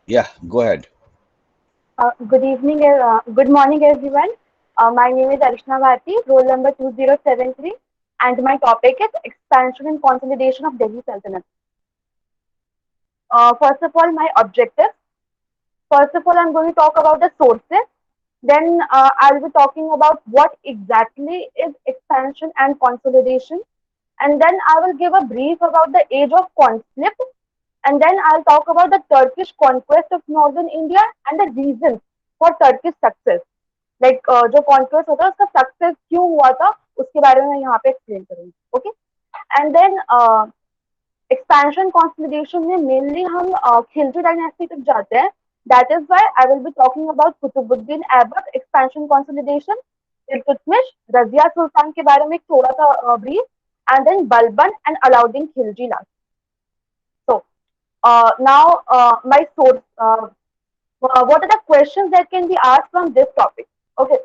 Yeah, go ahead. Good morning, everyone. My name is Arishna Bharti, roll number 2073, and my topic is expansion and consolidation of Delhi Sultanate. First of all, my objective. First of all, I'm going to talk about the sources. Then I'll be talking about what exactly is expansion and consolidation. And then I will give a brief about the age of conflict. And then I'll talk about the Turkish conquest of northern India and the reasons for Turkish success. Like जो conference होता है उसका success क्यों हुआ था उसके बारे में मैं यहाँ पे एक्सप्लेन करूंगी okay and then expansion consolidation में मेनली हम खिलजी डायनेस्टी तक जाते हैं that is why I will be talking about Qutbuddin Aibak expansion consolidation Iltutmish Razia Sultan के बारे में एक थोड़ा सा brief and then Balban and Alauddin Khilji last so now my source what are the questions that can be asked from this topic? Okay.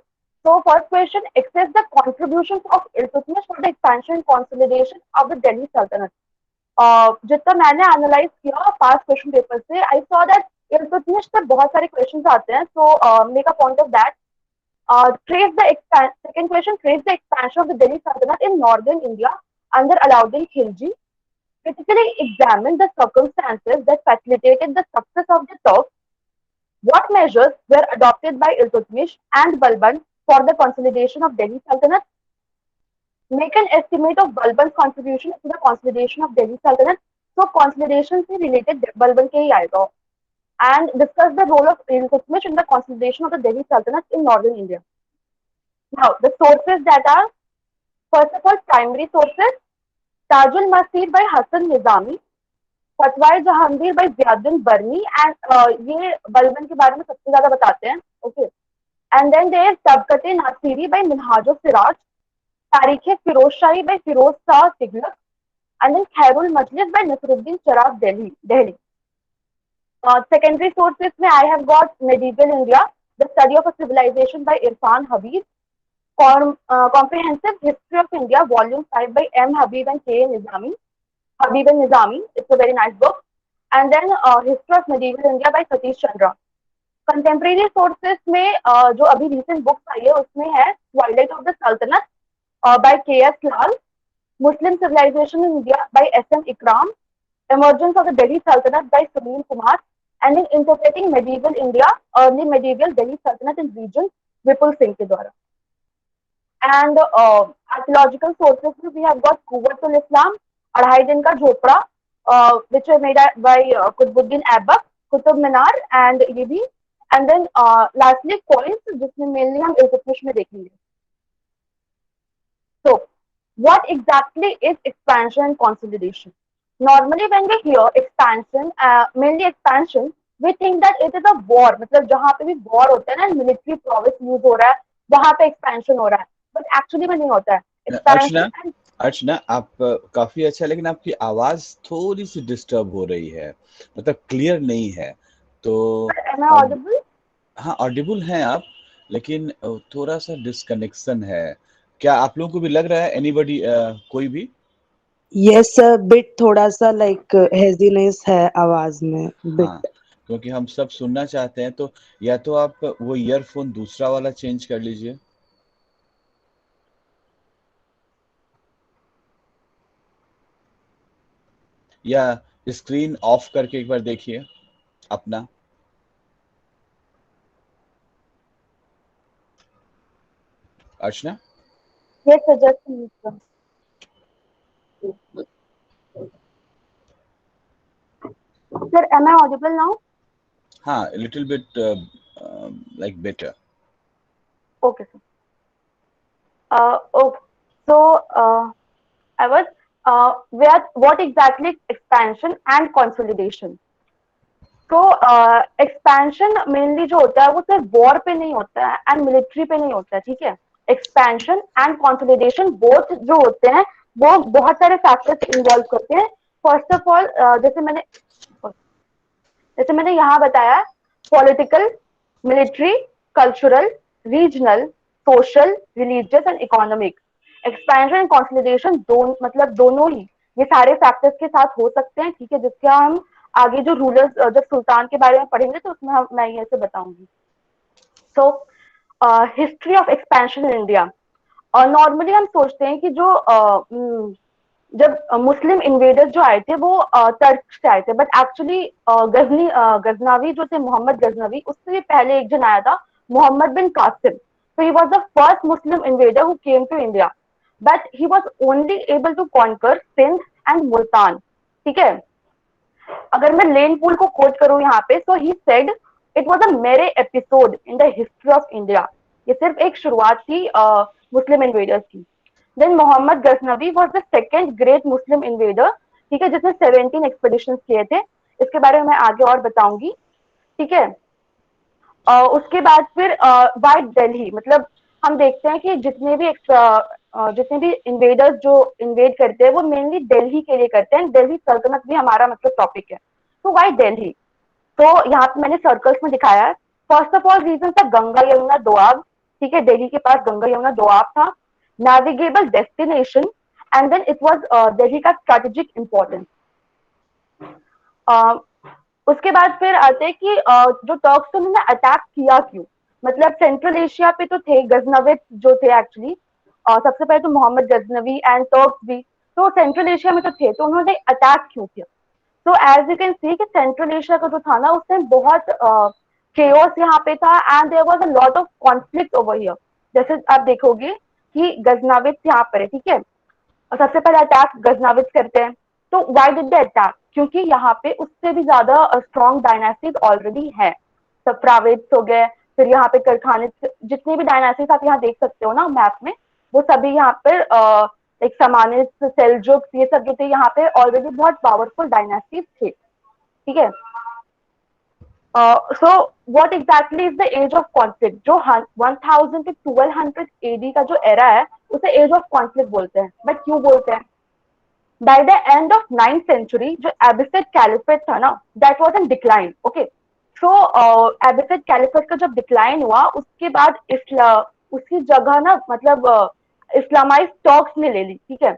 So first question, access the contributions of Iltutmish for the expansion and consolidation of the Delhi Sultanate. जितना मैंने analyse किया past question paper से I saw that Iltutmish से बहुत सारे questions आते हैं so make a point of that trace the second question, trace the expansion of the Delhi Sultanate in northern India under Alauddin Khilji. Critically examine the circumstances that facilitated the success of the Turks. What measures were adopted by Iltutmish and Balban for the consolidation of Delhi Sultanate? Make an estimate of Balban's contribution to the consolidation of Delhi Sultanate. So consolidation से related Balban के ही आएगा. And discuss the role of Iltutmish in the consolidation of the Delhi Sultanate in northern India. Now, the sources that are, first of all, primary sources, Tajul Masjid by Hassan Nizami, Fatawa-e Jahangir by Ziauddin Barani and ये बलबन के बारे में सबसे ज्यादा बताते हैं okay and then there Tabaqat-e Nasiri by Minhajul Siraj Tarikh Firoz Shahi by Firoz Shah Tughlaq and then Khairul Majalis by Nasiruddin Chirag Delhi secondary sources में I have got medieval India, the study of a civilization by Irfan Habib, comprehensive history of India, volume 5 by M. Habib and K. Nizami. Habib and Nizami. It's a very nice book. And then History of Medieval India by Satish Chandra. Contemporary sources में जो अभी recent books आई है उसमें है Twilight of the Sultanate by K.S. Lal, Muslim Civilization in India by S.M. Ikram, Emergence of the Delhi Sultanate by Sunil Kumar, and in Interpreting Medieval India, Early Medieval Delhi Sultanate in Region, Vipul Singh के द्वारा. And archaeological sources में we have got Quwwatul Islam, अढ़ाई दिन का झोपड़ा which was made by Qutbuddin Aibak, Qutub Minar and ये भी and then lastly coins जिसमें mainly हम Iltutmish में देखेंगे. So what exactly is expansion and consolidation? Normally when we hear expansion, mainly expansion, we think that it is a war, मतलब जहाँ पे भी war होता है ना military prowess use हो रहा है वहाँ पे expansion हो रहा है, but actually में नहीं होता है. अर्चना, Expansion and अर्चना आप काफी अच्छा, लेकिन आपकी आवाज थोड़ी सी डिस्टर्ब हो रही है, मतलब क्लियर नहीं है. तो am I अब audible? हाँ, ऑडिबल हैं आप, लेकिन थोड़ा सा डिस्कनेक्शन है. क्या आप लोगों को भी लग रहा है? एनीबडी, कोई भी? यस सर, बिट थोड़ा सा लाइक हेजीनेस है आवाज में हाँ, बिट. क्योंकि हम सब सुनना चाहते हैं, तो या तो आप वो ईयरफोन दूसरा वाला चेंज कर लीजिए. या स्क्रीन ऑफ करके एक बार देखिए अपना. अर्चना, Yes, sir, just a minute, sir. Sir, am I audible now? हाँ, little bit like better. Okay, sir. Okay. So, I was where what exactly expansion and consolidation? तो एक्सपेंशन मेनली जो होता है वो सिर्फ वॉर पे नहीं होता है एंड मिलिट्री पे नहीं होता है ठीक है एक्सपेंशन एंड कंसोलिडेशन बोथ जो होते हैं वो बहुत सारे फैक्टर्स इन्वॉल्व करते हैं फर्स्ट ऑफ ऑल जैसे मैंने यहाँ बताया political military cultural regional social religious and economic expansion and consolidation मतलब दोनों ही ये सारे फैक्टर्स के साथ हो सकते हैं ठीक है जिसके हम आगे जो रूलर्स जब सुल्तान के बारे में पढ़ेंगे तो उसमें मैं ये से बताऊंगी। So history of expansion in India. Normally हम सोचते हैं कि जो जब मुस्लिम इन्वेडर्स जो आए थे वो तर्क से आए थे, बट एक्चुअली गजनावी जो थे, मोहम्मद गजनवी, उससे भी पहले एक जन आया था, मोहम्मद बिन Qasim. So he was the first Muslim invader who came to India, but he was only able to conquer Sindh and Multan. ठीक है, अगर मैं लेन पूल को कोट करूं यहाँ पे, so he said it was a mere episode in the history of India. ये सिर्फ एक शुरुआत थी मुस्लिम इन्वेडर्स की। Then Mohammad Ghaznavi was the second great Muslim invader, ठीक है, जिसने 17 एक्सपेडिशंस किए थे। इसके बारे में मैं आगे और बताऊंगी, ठीक है। उसके बाद फिर वाइट दिल्ली, मतलब हम देखते हैं कि जितने भी इन्वेडर्स जो इन्वेड करते हैं वो मेनली दिल्ली के लिए करते हैं। दिल्ली सल्तनत भी हमारा मतलब टॉपिक है। तो वाइट दिल्ली, तो यहाँ पे मैंने सर्कल्स में दिखाया है। फर्स्ट ऑफ ऑल रीजन था गंगा यमुना दोआब, ठीक है, दिल्ली के पास गंगा यमुना दोआब था, navigable destination, and then it was Delhi का स्ट्रेटेजिक इम्पोर्टेंस। उसके बाद फिर आते हैं कि जो टर्क्स थे उन्होंने अटैक किया क्यों, मतलब सेंट्रल एशिया पे तो थे गजनविद जो थे एक्चुअली, सबसे पहले तो मोहम्मद गजनवी एंड टर्क्स भी तो सेंट्रल एशिया में तो थे, तो उन्होंने अटैक क्यों किया। तो एज यू कैन सी कि सेंट्रल एशिया का जो था ना, उससे बहुत केओस यहाँ पे था, and there was a lot of conflict over here. जैसे आप देखोगे कि गजनविद यहाँ पर है, ठीक है, और सबसे पहले अटैक गजनविद करते हैं। तो व्हाई डिड दे अटैक, क्योंकि यहाँ पे उससे भी ज्यादा स्ट्रॉन्ग डायनास्टीज ऑलरेडी है। सफराविड्स हो गए, फिर यहाँ पे करखानिद, जितने भी डायनास्टीज आप यहाँ देख सकते हो ना मैप में, वो सभी यहाँ पर लाइक समानिद, सेल्जुक, ये सब जो थे यहाँ पे ऑलरेडी बहुत पावरफुल डायनास्टीज थे, ठीक है। So what exactly is the age of conflict, जो 1000 to 1200 एडी का जो एरा है उसे एज ऑफ कॉन्फ्लिक्ट बोलते हैं। बट क्यों बोलते हैं? By the end of 9th century जो एबिसिड कैलिफेट था ना, that was in decline, okay. So Abbasid caliphate का जब डिक्लाइन हुआ उसके बाद उसकी जगह ना, मतलब इस्लामाइज टर्क्स ने ले ली, ठीक है।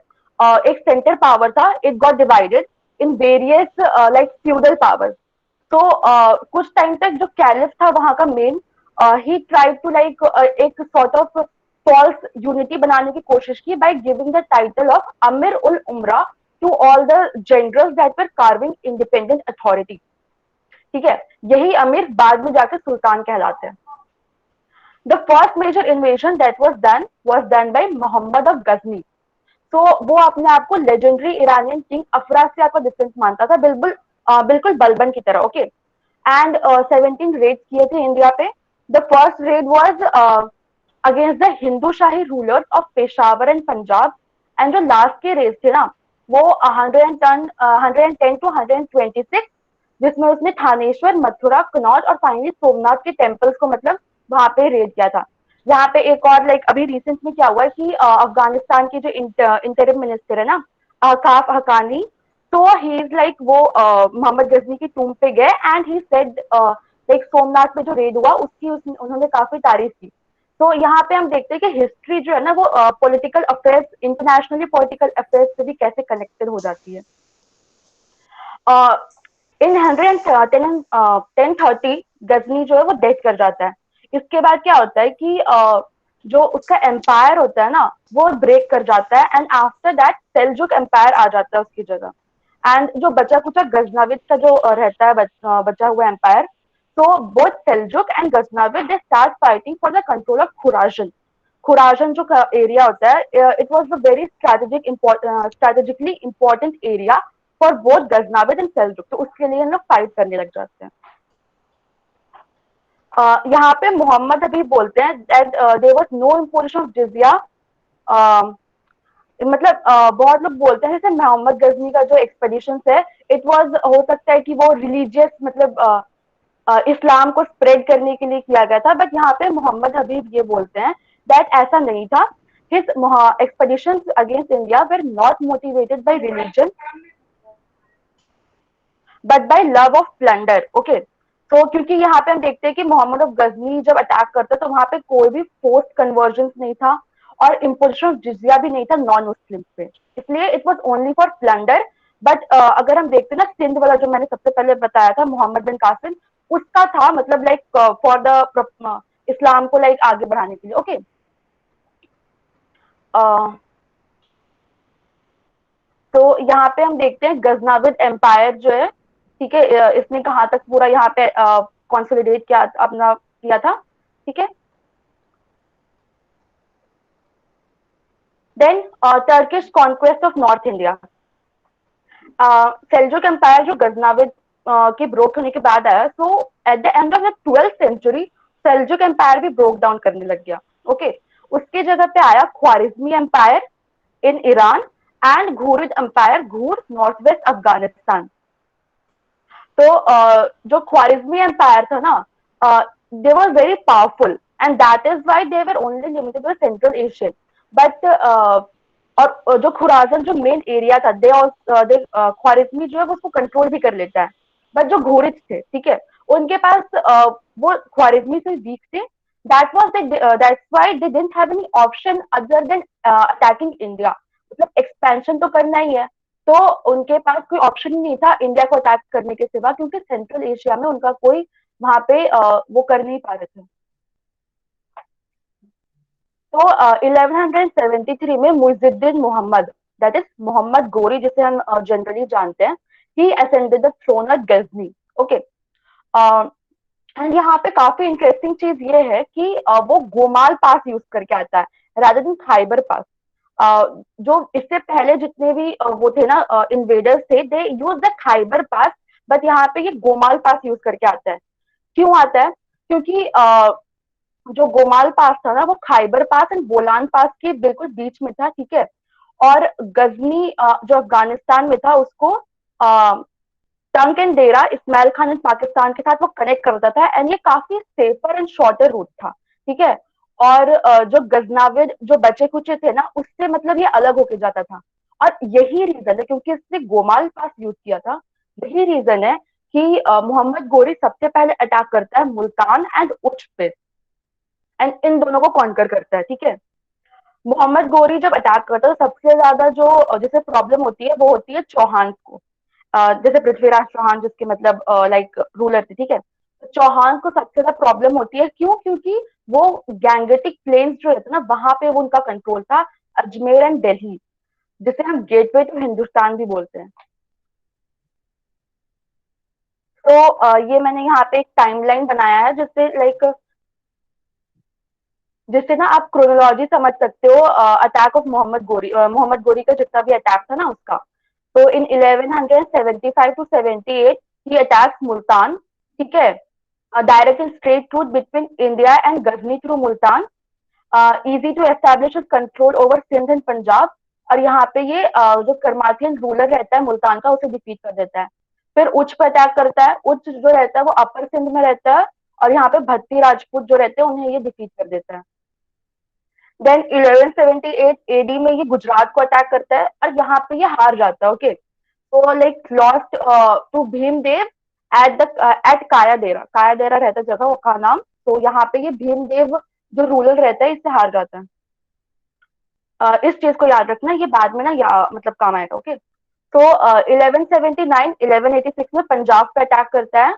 एक सेंटर पावर था, it got divided in various like feudal power. तो कुछ टाइम तक जो कैलिफ था वहां का main, he tried to like एक सॉर्ट ऑफ फॉल्स यूनिटी बनाने की कोशिश की by giving the title of Amir ul Umara to all the generals that were carving independent authority, ठीक है। यही अमीर बाद में जाकर सुल्तान कहलाते हैं। The first major invasion that was done by Mohammad of Ghazni. तो वो अपने आप को लेजेंडरी ईरानियन किंग अफरासिया को डिफरेंस मानता था, बिल्कुल बलबन की तरह, ओके। एंड 17 रेड किए थे इंडिया पे। The first red was against the Hindu shahi rulers of Peshawar and Punjab, and जो लास्ट के रेड थे ना वो 110 to 126, जिसमें उसने थानेश्वर, मथुरा, कनौज और फाइनली सोमनाथ के टेम्पल्स को मतलब वहां पे रेड किया था। यहाँ पे एक और लाइक अभी रिसेंट में क्या हुआ है कि अफगानिस्तान के जो इंटरिम मिनिस्टर है ना, काफ हकानी, तो ही इज लाइक वो मोहम्मद गजनी की टूम पे गए and he said like Somnath में जो रेड हुआ उसकी उन्होंने काफी तारीफ की। तो यहाँ पे हम देखते हैं कि हिस्ट्री जो है ना वो political affairs, internationally political affairs से भी कैसे कनेक्टेड हो जाती है। इन 1030 गजनी जो है वो डेथ कर जाता है। इसके बाद क्या होता है कि जो उसका एम्पायर होता है ना वो ब्रेक कर जाता है, and after that Seljuk empire आ जाता है उसकी जगह। एंड जो बचा कुचा गजनाविद का जो रहता है बचा हुआ एम्पायर, तो both Seljuk and Ghaznavid they start fighting for the control of Khurasan. Khurasan जो एरिया होता है, it was a very strategically important area for both Ghaznavid and Seljuk, तो उसके लिए हम लोग फाइट करने लग जाते हैं। यहाँ पे मोहम्मद अभी बोलते हैं that there was no imposition of jizya. मतलब बहुत लोग बोलते हैं जैसे मोहम्मद गजनी का जो एक्सपेडिशन है, इट वाज, हो सकता है कि वो रिलीजियस मतलब इस्लाम को स्प्रेड करने के लिए किया गया था, बट यहाँ पे मोहम्मद हबीब ये बोलते हैं दैट ऐसा नहीं था। His expeditions against India were not motivated by religion but by love of plunder, okay। तो क्योंकि यहाँ पे हम देखते हैं कि मोहम्मद ऑफ गजनी जब अटैक करता तो वहां पे कोई भी फोर्स्ड कन्वर्जन नहीं था और इम्पोजिशन ऑफ जिजिया भी नहीं था नॉन मुस्लिम पे, इसलिए it was only for plunder but अगर हम देखते हैं ना, सिंध वाला जो मैंने सबसे पहले बताया था, मोहम्मद बिन कासिम, उसका था मतलब लाइक फॉर द इस्लाम को लाइक आगे बढ़ाने के लिए। ओके, तो यहाँ पे हम देखते हैं गजनाविद एम्पायर जो है, ठीक है, इसने कहाँ तक पूरा यहाँ पे कंसोलिडेट किया अपना किया था, ठीक है। Then Turkish conquest of North India. Seljuk empire जो गजनाविद के ब्रोक होने के बाद आया, so at the end of the 12th century Seljuk empire भी ब्रोक डाउन करने लग गया। ओके, उसके जगह पे आया Khwarizmi empire in Iran and Ghurid empire, Ghur north west Afghanistan. तो जो ख्वारिज्मी एम्पायर था ना, they were very powerful and that is why they were only limited with central Asian. But और जो खुराजन जो मेन एरिया था, दे ख्वारिज्मी जो है वो उसको कंट्रोल भी कर लेता है। बट जो घोरिज थे, ठीक है, उनके पास वो ख्वारिज्मी से वीक थे। That's why they didn't have any option other than attacking India. मतलब एक्सपेंशन तो करना ही है, तो उनके पास कोई ऑप्शन ही नहीं था इंडिया को अटैक करने के सिवा, क्योंकि सेंट्रल एशिया में उनका कोई वहां पे वो कर नहीं पा रहे थे। तो 1173 में मुइजुद्दीन मोहम्मद, दैट इज मोहम्मद गोरी जिसे हम जनरली जानते हैं, he ascended the throne at Ghazni. Okay, and यहाँ पे काफी इंटरेस्टिंग चीज ये है कि वो गोमाल पास यूज करके आता है रादर देन खाइबर पास। जो इससे पहले जितने भी वो थे ना इन्वेडर्स थे, they use the Khyber pass, but यहाँ पे ये गोमाल पास यूज करके आता है। क्यों आता है? क्योंकि जो गोमाल पास था ना, वो खाइबर पास एंड बोलान पास के बिल्कुल बीच में था, ठीक है। और गजनी जो अफगानिस्तान में था, उसको टंक एंड डेरा इस्माइल खान एंड पाकिस्तान के साथ वो कनेक्ट करता था, एंड ये काफी सेफर एंड शॉर्टर रूट था, ठीक है। और जो गजनाविद जो बचे कुचे थे ना, उससे मतलब ये अलग होके जाता था। और यही रीजन है, क्योंकि इसने गोमाल पास यूज किया था, यही रीजन है कि मोहम्मद गोरी सबसे पहले अटैक करता है मुल्तान एंड उच्च पे, एंड इन दोनों को कॉन्कर करता है, ठीक है। मोहम्मद गोरी जब अटैक करता है, तो सबसे ज्यादा जो जिसे प्रॉब्लम होती है वो होती है चौहान को। जैसे पृथ्वीराज चौहान जिसके मतलब लाइक रूलर थे, ठीक है। तो चौहान को सबसे ज्यादा प्रॉब्लम होती है, क्यों? क्योंकि वो गैंगेटिक प्लेन्स जो रहते ना, वहां पे वो उनका कंट्रोल था, अजमेर एंड दिल्ली, जिसे हम गेटवे टू हिंदुस्तान भी बोलते हैं। तो ये मैंने यहाँ पे एक टाइमलाइन बनाया है जिससे लाइक जिससे ना आप क्रोनोलॉजी समझ सकते हो अटैक ऑफ मोहम्मद गोरी का जितना भी अटैक था ना उसका। तो in 1175 to 78 he attacks Multan, ठीक है, direct and straight route between India and Ghazni through Multan, easy to establish control over Sindh and Punjab. और यहाँ पे ये जो करमाथियन रूलर रहता है मुल्तान का, उसे डिफीट कर देता है। फिर उच्च पे अटैक करता है, उच्च जो रहता है वो अपर सिंध में रहता है, और यहाँ पे भत्ती राजपूत जो रहते हैं उन्हें ये डिफीट कर देता है। देन 1178 एडी में ये गुजरात को अटैक करता है, और यहाँ पे ये हार जाता है। ओके, तो like lost to Bhimdev at Kayadara रहता है जगह का नाम। तो यहाँ पे ये भीमदेव जो रूलर रहता है, इससे हार जाता है। इस चीज को याद रखना, ये बाद में ना मतलब काम आएगा। ओके, तो 1179 1186 में पंजाब पे अटैक करता है।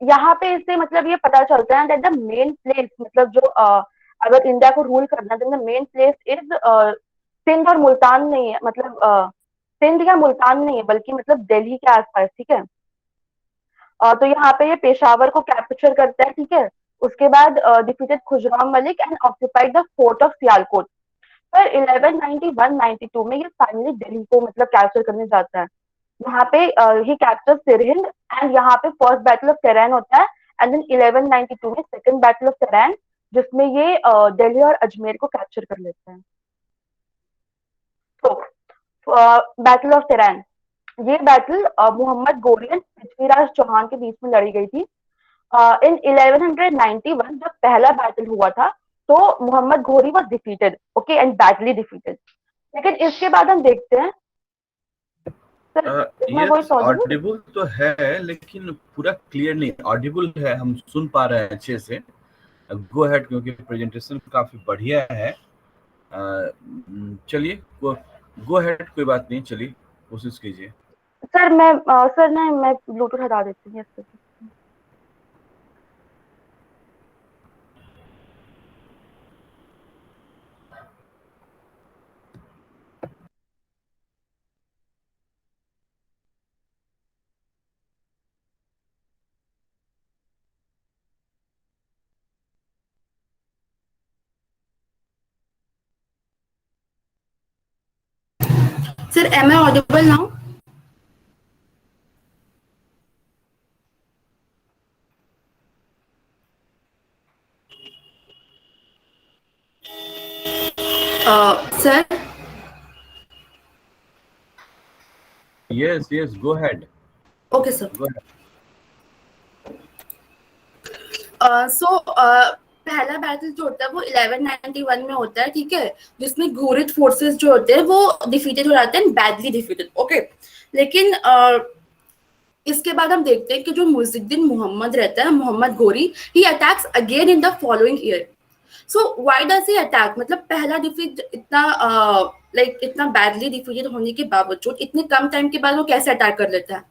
यहाँ पे इससे मतलब ये पता चलता है दैट द मेन प्लेस, मतलब जो अगर इंडिया को रूल करना है, the main place is Sindh और मुल्तान नहीं है, मतलब सिंध या मुल्तान नहीं है, बल्कि मतलब दिल्ली के आसपास, ठीक है। तो यहाँ पे ये पेशावर को कैप्चर करता है, ठीक है। उसके बाद defeated Khusrau Malik and occupied the fort of Sialkot. पर 1191-92 में ये फाइनली दिल्ली को मतलब कैप्चर करने जाता है। यहाँ पे ही कैप्चर सिरहिंद, एंड यहाँ पे फर्स्ट बैटल ऑफ टेरैन होता है। एंड देन 1192 में सेकंड बैटल ऑफ टेरैन, जिसमें ये दिल्ली और अजमेर को कैप्चर कर लेते हैं। तो बैटल ऑफ टेरैन, ये बैटल मोहम्मद गोरी एंड पृथ्वीराज चौहान के बीच में लड़ी गई थी। इन 1191 जब पहला बैटल हुआ था, तो मोहम्मद घोरी was defeated, okay, and badly defeated. लेकिन इसके बाद हम देखते हैं सर, मैं वॉइस ऑडिबल? ऑडिबल तो है लेकिन पूरा क्लियर नहीं। ऑडिबल है, हम सुन पा रहे हैं अच्छे से। गो अहेड, क्योंकि प्रेजेंटेशन काफी बढ़िया है। चलिए, गो अहेड, कोई बात नहीं, चलिए कोशिश कीजिए। सर मैं सर नहीं, मैं ब्लूटूथ हटा देती हूँ। Yes, sir. Sir, am I audible now? Sir, Yes, yes, go ahead. okay, sir. Go ahead. So पहला बैटल जो होता है वो 1191 में होता है, ठीक है, जिसमें घुरिद फोर्सेस जो होते हैं वो डिफीटेड हो जाते हैं, बैडली डिफीटेड, ओके। लेकिन इसके बाद हम देखते हैं कि जो मुइजुद्दीन मोहम्मद रहता है, Mohammad Ghori, he attacks again in the following year. So why does he attack? मतलब पहला डिफीट इतना लाइक इतना बैडली डिफीटेड होने के बावजूद इतने कम टाइम के बाद वो कैसे अटैक कर लेता है?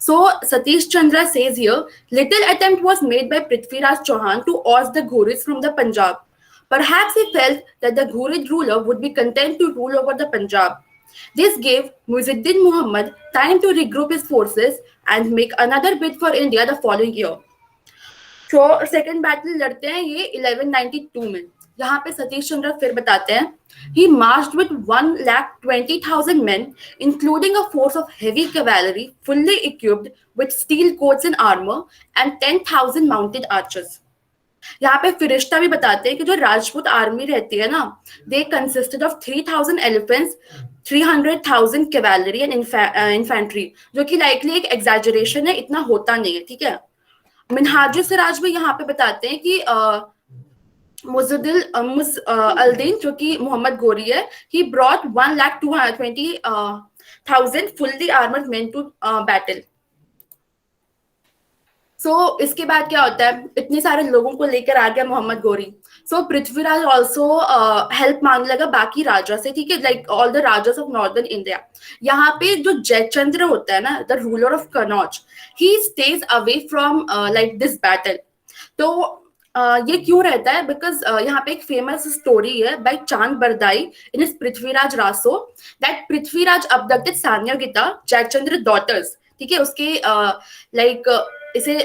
So Satish Chandra says here, little attempt was made by Prithviraj Chauhan to oust the Ghurids from the Punjab. Perhaps he felt that the Ghurid ruler would be content to rule over the Punjab. This gave Muizzuddin Muhammad time to regroup his forces and make another bid for India the following year. तो second battle लड़ते हैं ये 1192 में। यहाँ पे सतीश चंद्र फिर बताते हैं, he marched with 1,20,000 men, including a force of heavy cavalry fully equipped with steel coats and armor and 10,000 mounted archers. यहाँ पे फिरिश्ता भी बताते हैं कि जो राजपूत आर्मी रहती है ना, they consisted of 3,000 elephants, 300,000 cavalry and infantry, जो कि लाइकली एक एग्जैजरेशन है, इतना होता नहीं है, ठीक है। मिनहाजुल सिराज में यहाँ पे बताते हैं कि मुइज़्ज़ुद्दीन जो कि मोहम्मद गोरी है, he brought 1,20,000 fully armored men to battle. So इसके बाद क्या होता है, इतने सारे लोगों को लेकर आ गया Mohammad Ghori. So Prithviraj also help मांगने लगा बाकी राजा से, ठीक है, like all the rajas of northern India. यहाँ पे जो जयचंद्र होता है ना, the ruler of Kannauj, he stays away from like this battle. तो ये क्यों रहता है? बिकॉज यहाँ पे एक फेमस स्टोरी है by Chand Bardai in is Prithviraj Raso, that Prithviraj abducted Sanyogita, Jaichandra daughters, ठीक है, उसके लाइक इसे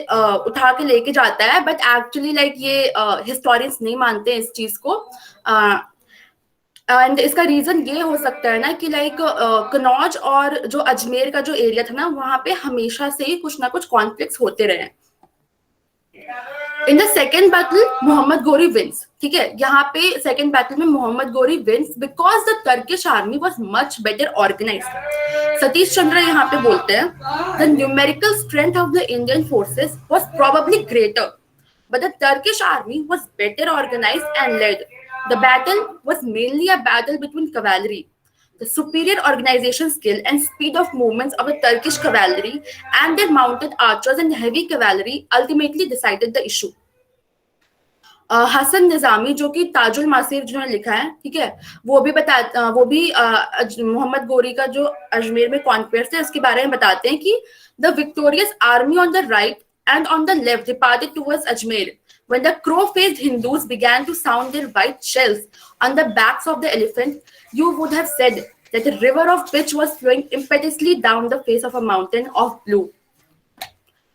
उठा के लेके जाता है, बट एक्चुअली लाइक ये हिस्टोरियंस नहीं मानते हैं इस चीज को। एंड इसका रीजन ये हो सकता है ना कि लाइक कनौज और जो अजमेर का जो एरिया था ना, वहां पे हमेशा से ही कुछ ना कुछ कॉन्फ्लिक्ट्स होते रहे। In the second battle Mohammad Ghori wins, ठीक है, यहाँ पे सेकेंड बैटल में Mohammad Ghori wins because the Turkish army was much better organised. Satish Chandra यहाँ पे बोलते हैं, the numerical strength of the Indian forces was probably greater, but the Turkish army was better organized and led. The battle was mainly a battle between cavalry. The superior organization skill and speed of movements of the Turkish cavalry and their mounted archers and heavy cavalry ultimately decided the issue. Hasan Nizami जो कि ताजुल मासीर जिन्होंने लिखा है, ठीक है, वो भी मोहम्मद गोरी का जो अजमेर में कॉन्क्वेस्ट है इसके बारे में बताते हैं कि the victorious army on the right and on the left departed towards Ajmer. When the crow-faced Hindus began to sound their white shells on the backs of the elephant, you would have said that a river of pitch was flowing impetuously down the face of a mountain of blue.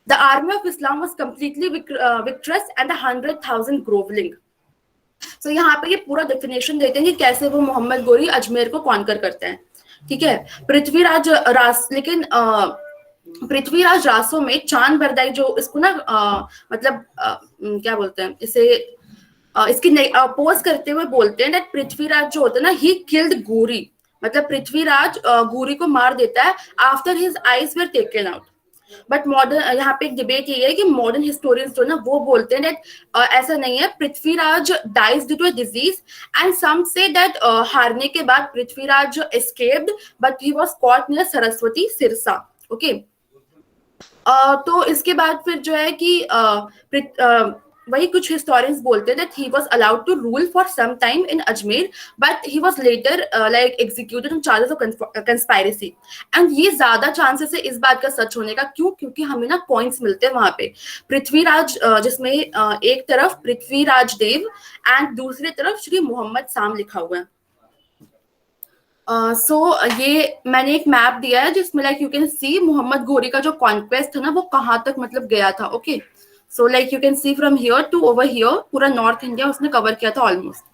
The army of Islam was completely victorious and 100,000 groveling. So यहाँ पे ये पूरा definition देते हैं कि कैसे वो मोहम्मद गोरी अजमेर को कॉन्कर करते हैं, ठीक है। पृथ्वीराज रासो में चांद बरदाई जो इसको ना मतलब क्या बोलते हैं इसे, इसकी अपोज करते हुए बोलते हैं दैट पृथ्वीराज जो होता है ना, ही किल्ड गोरी, मतलब पृथ्वीराज गोरी को मार देता है after his eyes were taken out. But modern यहाँ पे एक डिबेट ये है कि मॉडर्न हिस्टोरियंस जो ना वो बोलते हैं दैट ऐसा नहीं है, Prithviraj dies due to a disease and some say that हारने के बाद Prithviraj escaped but he was caught near Saraswati Sirsa, okay. तो इसके बाद फिर जो है कि वही कुछ हिस्टोरियंस बोलते हैं that he was allowed to rule for some time in Ajmer, but he was later like executed on charges of conspiracy. And ये ज्यादा चांसेस है इस बात का सच होने का, क्यों? क्योंकि हमें ना पॉइंट्स मिलते हैं वहां पे, पृथ्वीराज जिसमें एक तरफ पृथ्वीराज देव एंड दूसरी तरफ श्री मोहम्मद साम लिखा हुआ है. ये मैंने एक मैप दिया है जिसमें like you can see Mohammad Ghori का जो कॉन्क्वेस्ट था ना वो कहाँ तक मतलब गया था. Okay, so like you can see from here to over here, पूरा नॉर्थ इंडिया उसने कवर किया था almost.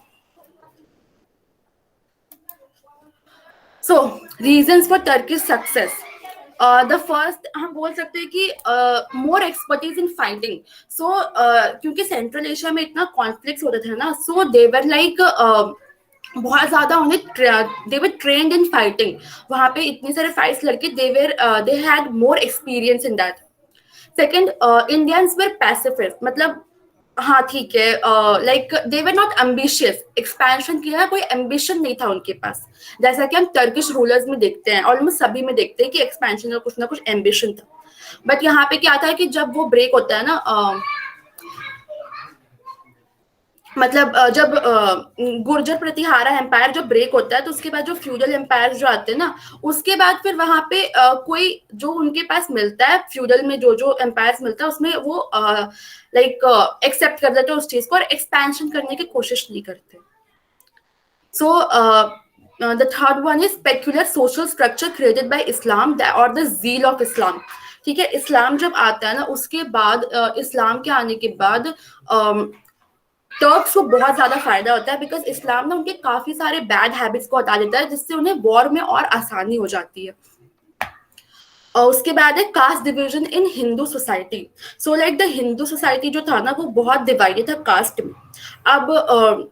So reasons for Turkish success, the first हम बोल सकते हैं कि मोर एक्सपर्टीज इन फाइटिंग. सो क्योंकि सेंट्रल एशिया में इतना कॉन्फ्लिक्ट होते थे ना, सो दे वर लाइक बहुत ज्यादा उन्हें दे वर ट्रेन्ड इन फाइटिंग. वहां पे इतने सारे फाइट्स लड़के they had more experience in that. Second, Indians were pacifist, मतलब हाँ ठीक है, like they were not ambitious. Expansion किया कोई एम्बिशन नहीं था उनके पास, जैसा कि हम टर्किश रूलर्स में देखते हैं, ऑलमोस्ट सभी में देखते हैं कि एक्सपेंशन का कुछ ना कुछ एम्बिशन था. बट यहाँ पे क्या था कि जब वो ब्रेक होता है ना, मतलब जब गुर्जर प्रतिहारा एम्पायर जब ब्रेक होता है तो उसके बाद जो फ्यूडल एम्पायर जो आते हैं ना, उसके बाद फिर वहां पे कोई जो उनके पास मिलता है फ्यूडल में जो जो एम्पायर्स मिलता है उसमें वो लाइक एक्सेप्ट कर देते हैं उस चीज को और एक्सपेंशन करने की कोशिश नहीं करते. So the third one is peculiar social structure created by Islam और द ज़ील ऑफ इस्लाम. ठीक है, इस्लाम जब आता है ना उसके बाद इस्लाम के आने के बाद टर्क्स को बहुत ज्यादा फायदा होता है, बिकॉज इस्लाम ना उनके काफी सारे बैड हैबिट्स को हटा देता है जिससे उन्हें वॉर में और आसानी हो जाती है. और उसके बाद है caste division in Hindu society. So like the Hindu society जो था ना वो बहुत डिवाइडेड था कास्ट में. अब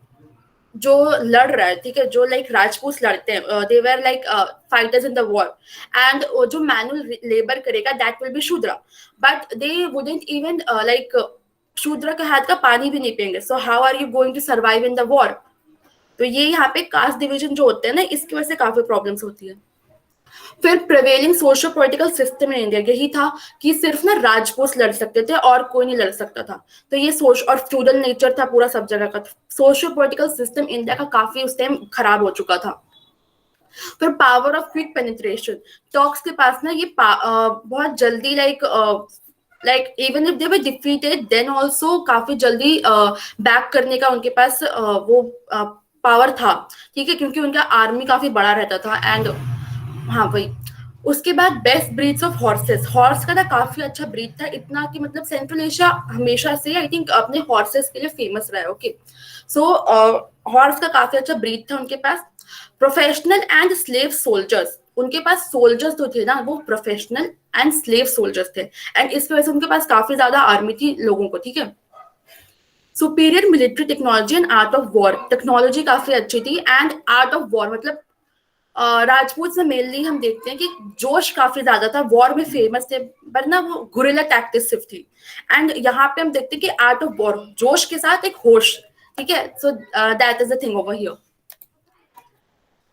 जो लड़ रहा है, ठीक है, जो लाइक राजपूत लड़ते हैं, they were like fighters in the war, and जो मैनुअल लेबर करेगा that will be Shudra, but they wouldn't even like Shudra के हाथ का पानी भी नहीं पियेंगे. So how are you going to survive in the war? तो ये यहाँ पे कास्ट डिवीजन जो होते हैं ना इसकी वजह से काफी प्रॉब्लम्स होती है. फिर prevailing socio political system in India यही था कि सिर्फ ना राजपूत लड़ सकते थे और कोई नहीं लड़ सकता था. तो ये सोच और फ्यूडल नेचर था पूरा सब जगह का. सोशो पॉलिटिकल सिस्टम इंडिया का काफी उस टाइम खराब हो चुका था. फिर power of quick penetration, Turks के पास ना ये बहुत जल्दी like even if they were defeated then also काफी जल्दी बैक करने का उनके पास वो पावर था. ठीक है, क्योंकि उनका आर्मी काफी बड़ा रहता था. एंड हाँ वही, उसके बाद best breeds of horses. Horse का ना काफी अच्छा ब्रीड था, इतना कि मतलब सेंट्रल एशिया हमेशा से आई थिंक अपने हॉर्सेस के लिए फेमस रहा है. ओके, सो हॉर्स का काफी अच्छा ब्रीड था उनके पास. प्रोफेशनल एंड स्लेव सोल्जर्स, उनके पास सोल्जर्स जो थे ना वो प्रोफेशनल एंड स्लेव सोल्जर्स थे, एंड इस वजह से उनके पास काफी ज्यादा आर्मी थी लोगों को. ठीक है, superior military technology and art of war, technology काफी अच्छी थी. एंड आर्ट ऑफ वॉर मतलब राजपूत में मेनली हम देखते हैं कि जोश काफी ज्यादा था, वॉर में फेमस थे, वरना वो गुरिल्ला टैक्टिक्स सिर्फ थी. एंड यहाँ पे हम देखते हैं कि आर्ट ऑफ वॉर जोश के साथ एक होश. ठीक है, so that is the thing over here.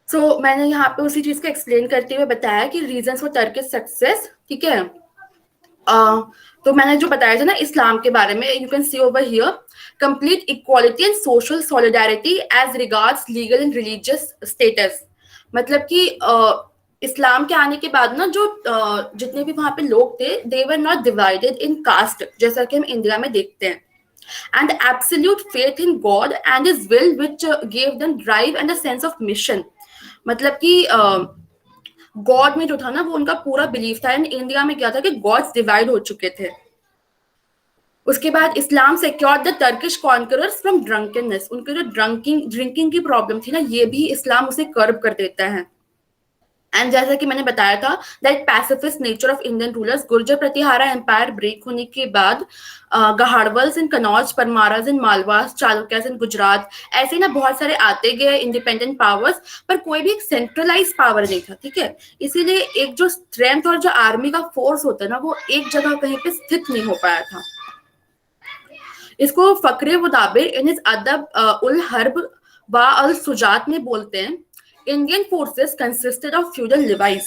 So मैंने यहाँ पे उसी चीज को एक्सप्लेन करते हुए बताया कि रीजंस फॉर टर्किश सक्सेस. ठीक है, तो मैंने जो बताया था ना इस्लाम के बारे में, you can see over here complete equality and social solidarity as regards legal and religious status. मतलब कि इस्लाम के आने के बाद ना जो जितने भी वहां पे लोग थे they were not divided in caste जैसा कि हम इंडिया में देखते हैं. And absolute faith in God and his will which give them drive and a sense of mission. मतलब कि गॉड में जो था ना वो उनका पूरा बिलीफ था. एंड इंडिया में क्या था कि गॉड्स डिवाइड हो चुके थे. उसके बाद Islam secured the Turkish conquerors from drunkenness. उनके जो ड्रिंकिंग की प्रॉब्लम थी ना ये भी इस्लाम उसे कर्ब कर देता है. एंड जैसा कि मैंने बताया था that pacifist nature of Indian rulers, Gurjara Pratihara empire break होने के बाद गहाड़वल्स इन कनौज, परमाराज इन मालवास, चालुक्यास इन गुजरात, ऐसे ना बहुत सारे आते गए इंडिपेंडेंट पावर्स, पर कोई भी एक सेंट्रलाइज पावर नहीं था. ठीक है, इसीलिए एक जो स्ट्रेंथ और जो आर्मी का फोर्स होता है ना वो एक जगह कहीं पे स्थित नहीं हो पाया था. इसको फकरे मुताबिर इन हिज अदब उल हर्ब व अल सुजात में बोलते हैं. Indian forces consisted of feudal levies.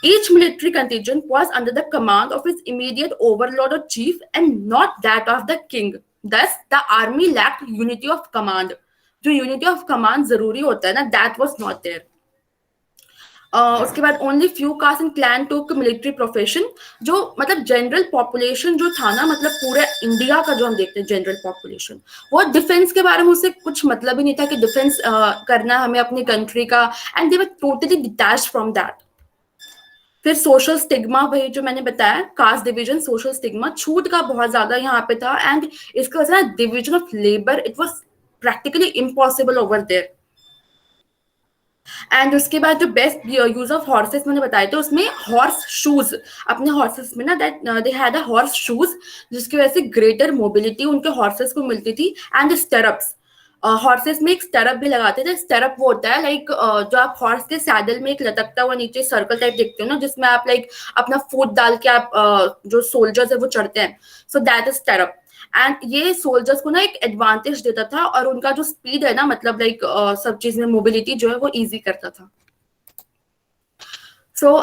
Each military contingent was under the command of its immediate overlord or chief and not that of the king. Thus, the army lacked unity of command. जो unity of command जरूरी होता है ना, that was not there. उसके बाद only few caste and clan took military profession. जो मतलब general population जो था ना, मतलब पूरे इंडिया का जो हम देखते हैं जनरल पॉपुलेशन, वो डिफेंस के बारे में उससे कुछ मतलब ही नहीं था कि डिफेंस करना हमें अपनी कंट्री का, and they were totally detached from that. फिर सोशल स्टिग्मा, वही जो मैंने बताया, कास्ट डिवीजन, सोशल स्टिग्मा, छूट का बहुत ज्यादा यहाँ पे था. एंड इसका वजह division of labour, it was practically impossible over there. And उसके बाद जो बेस्ट यूज ऑफ हॉर्सेस मैंने बताए थे, उसमें हॉर्स शूज, अपने हॉर्सेस में ना that they had a horse shoes, जिसकी वजह से ग्रेटर मोबिलिटी उनके हॉर्सेस को मिलती थी. एंड स्टरप्स, हॉर्सेस में एक स्टरप भी लगाते थे. स्टरप वो होता है लाइक जो आप हॉर्स के सैडल में एक लटकता हुआ नीचे सर्कल टाइप देखते हो ना, जिसमें आप लाइक अपना फुट डाल के आप जो सोल्जर्स है वो चढ़ते हैं. So that is stirrup. And ये सोल्जर्स को ना एक एडवांटेज देता था, और उनका जो स्पीड है ना, मतलब लाइक सब चीज में मोबिलिटी जो है वो इजी करता था. सो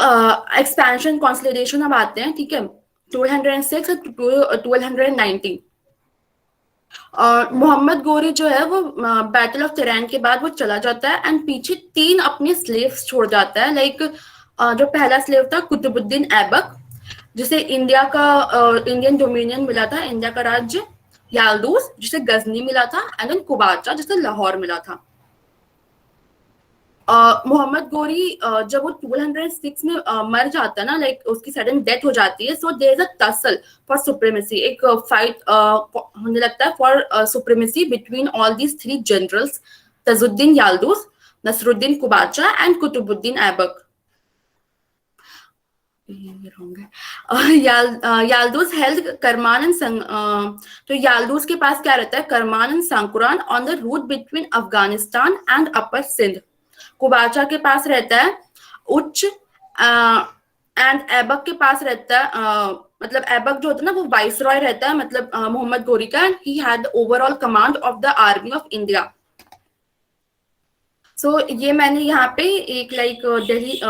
एक्सपेंशन कंसोलिडेशन अब आते हैं, ठीक है. 1206 और 1219. मोहम्मद गोरी जो है वो बैटल ऑफ तेरैन के बाद वो चला जाता है एंड पीछे 3 अपने स्लेव्स छोड़ जाता है. लाइक जो पहला स्लेव था कुतुबुद्दीन ऐबक, जिसे इंडिया का इंडियन डोमिनियन मिला था, इंडिया का राज्य. याल्दूस, जिसे गजनी मिला था. एंड देन कुबाचा, जिसे लाहौर मिला था. मोहम्मद गोरी जब वो 1206 में मर जाता है ना, लाइक उसकी सडन डेथ हो जाती है. So there is a tussle for supremacy, एक फाइट होने लगता है for supremacy between all these 3 generals, Tajuddin Yaldus, Nasiruddin Qabacha and Qutbuddin Aibak. Yaldus held Kirman and तो याल्दूस के पास क्या रहता है, Kirman and Sankuran on the route between Afghanistan and upper Sindh. Qabacha के पास रहता है उच्च, एंड ऐबक के पास रहता है मतलब ऐबक जो होता है ना वो वाइसरॉय रहता है, मतलब मोहम्मद गोरी का. He had overall command of the army of India. So ये मैंने यहाँ पे एक लाइक दिल्ली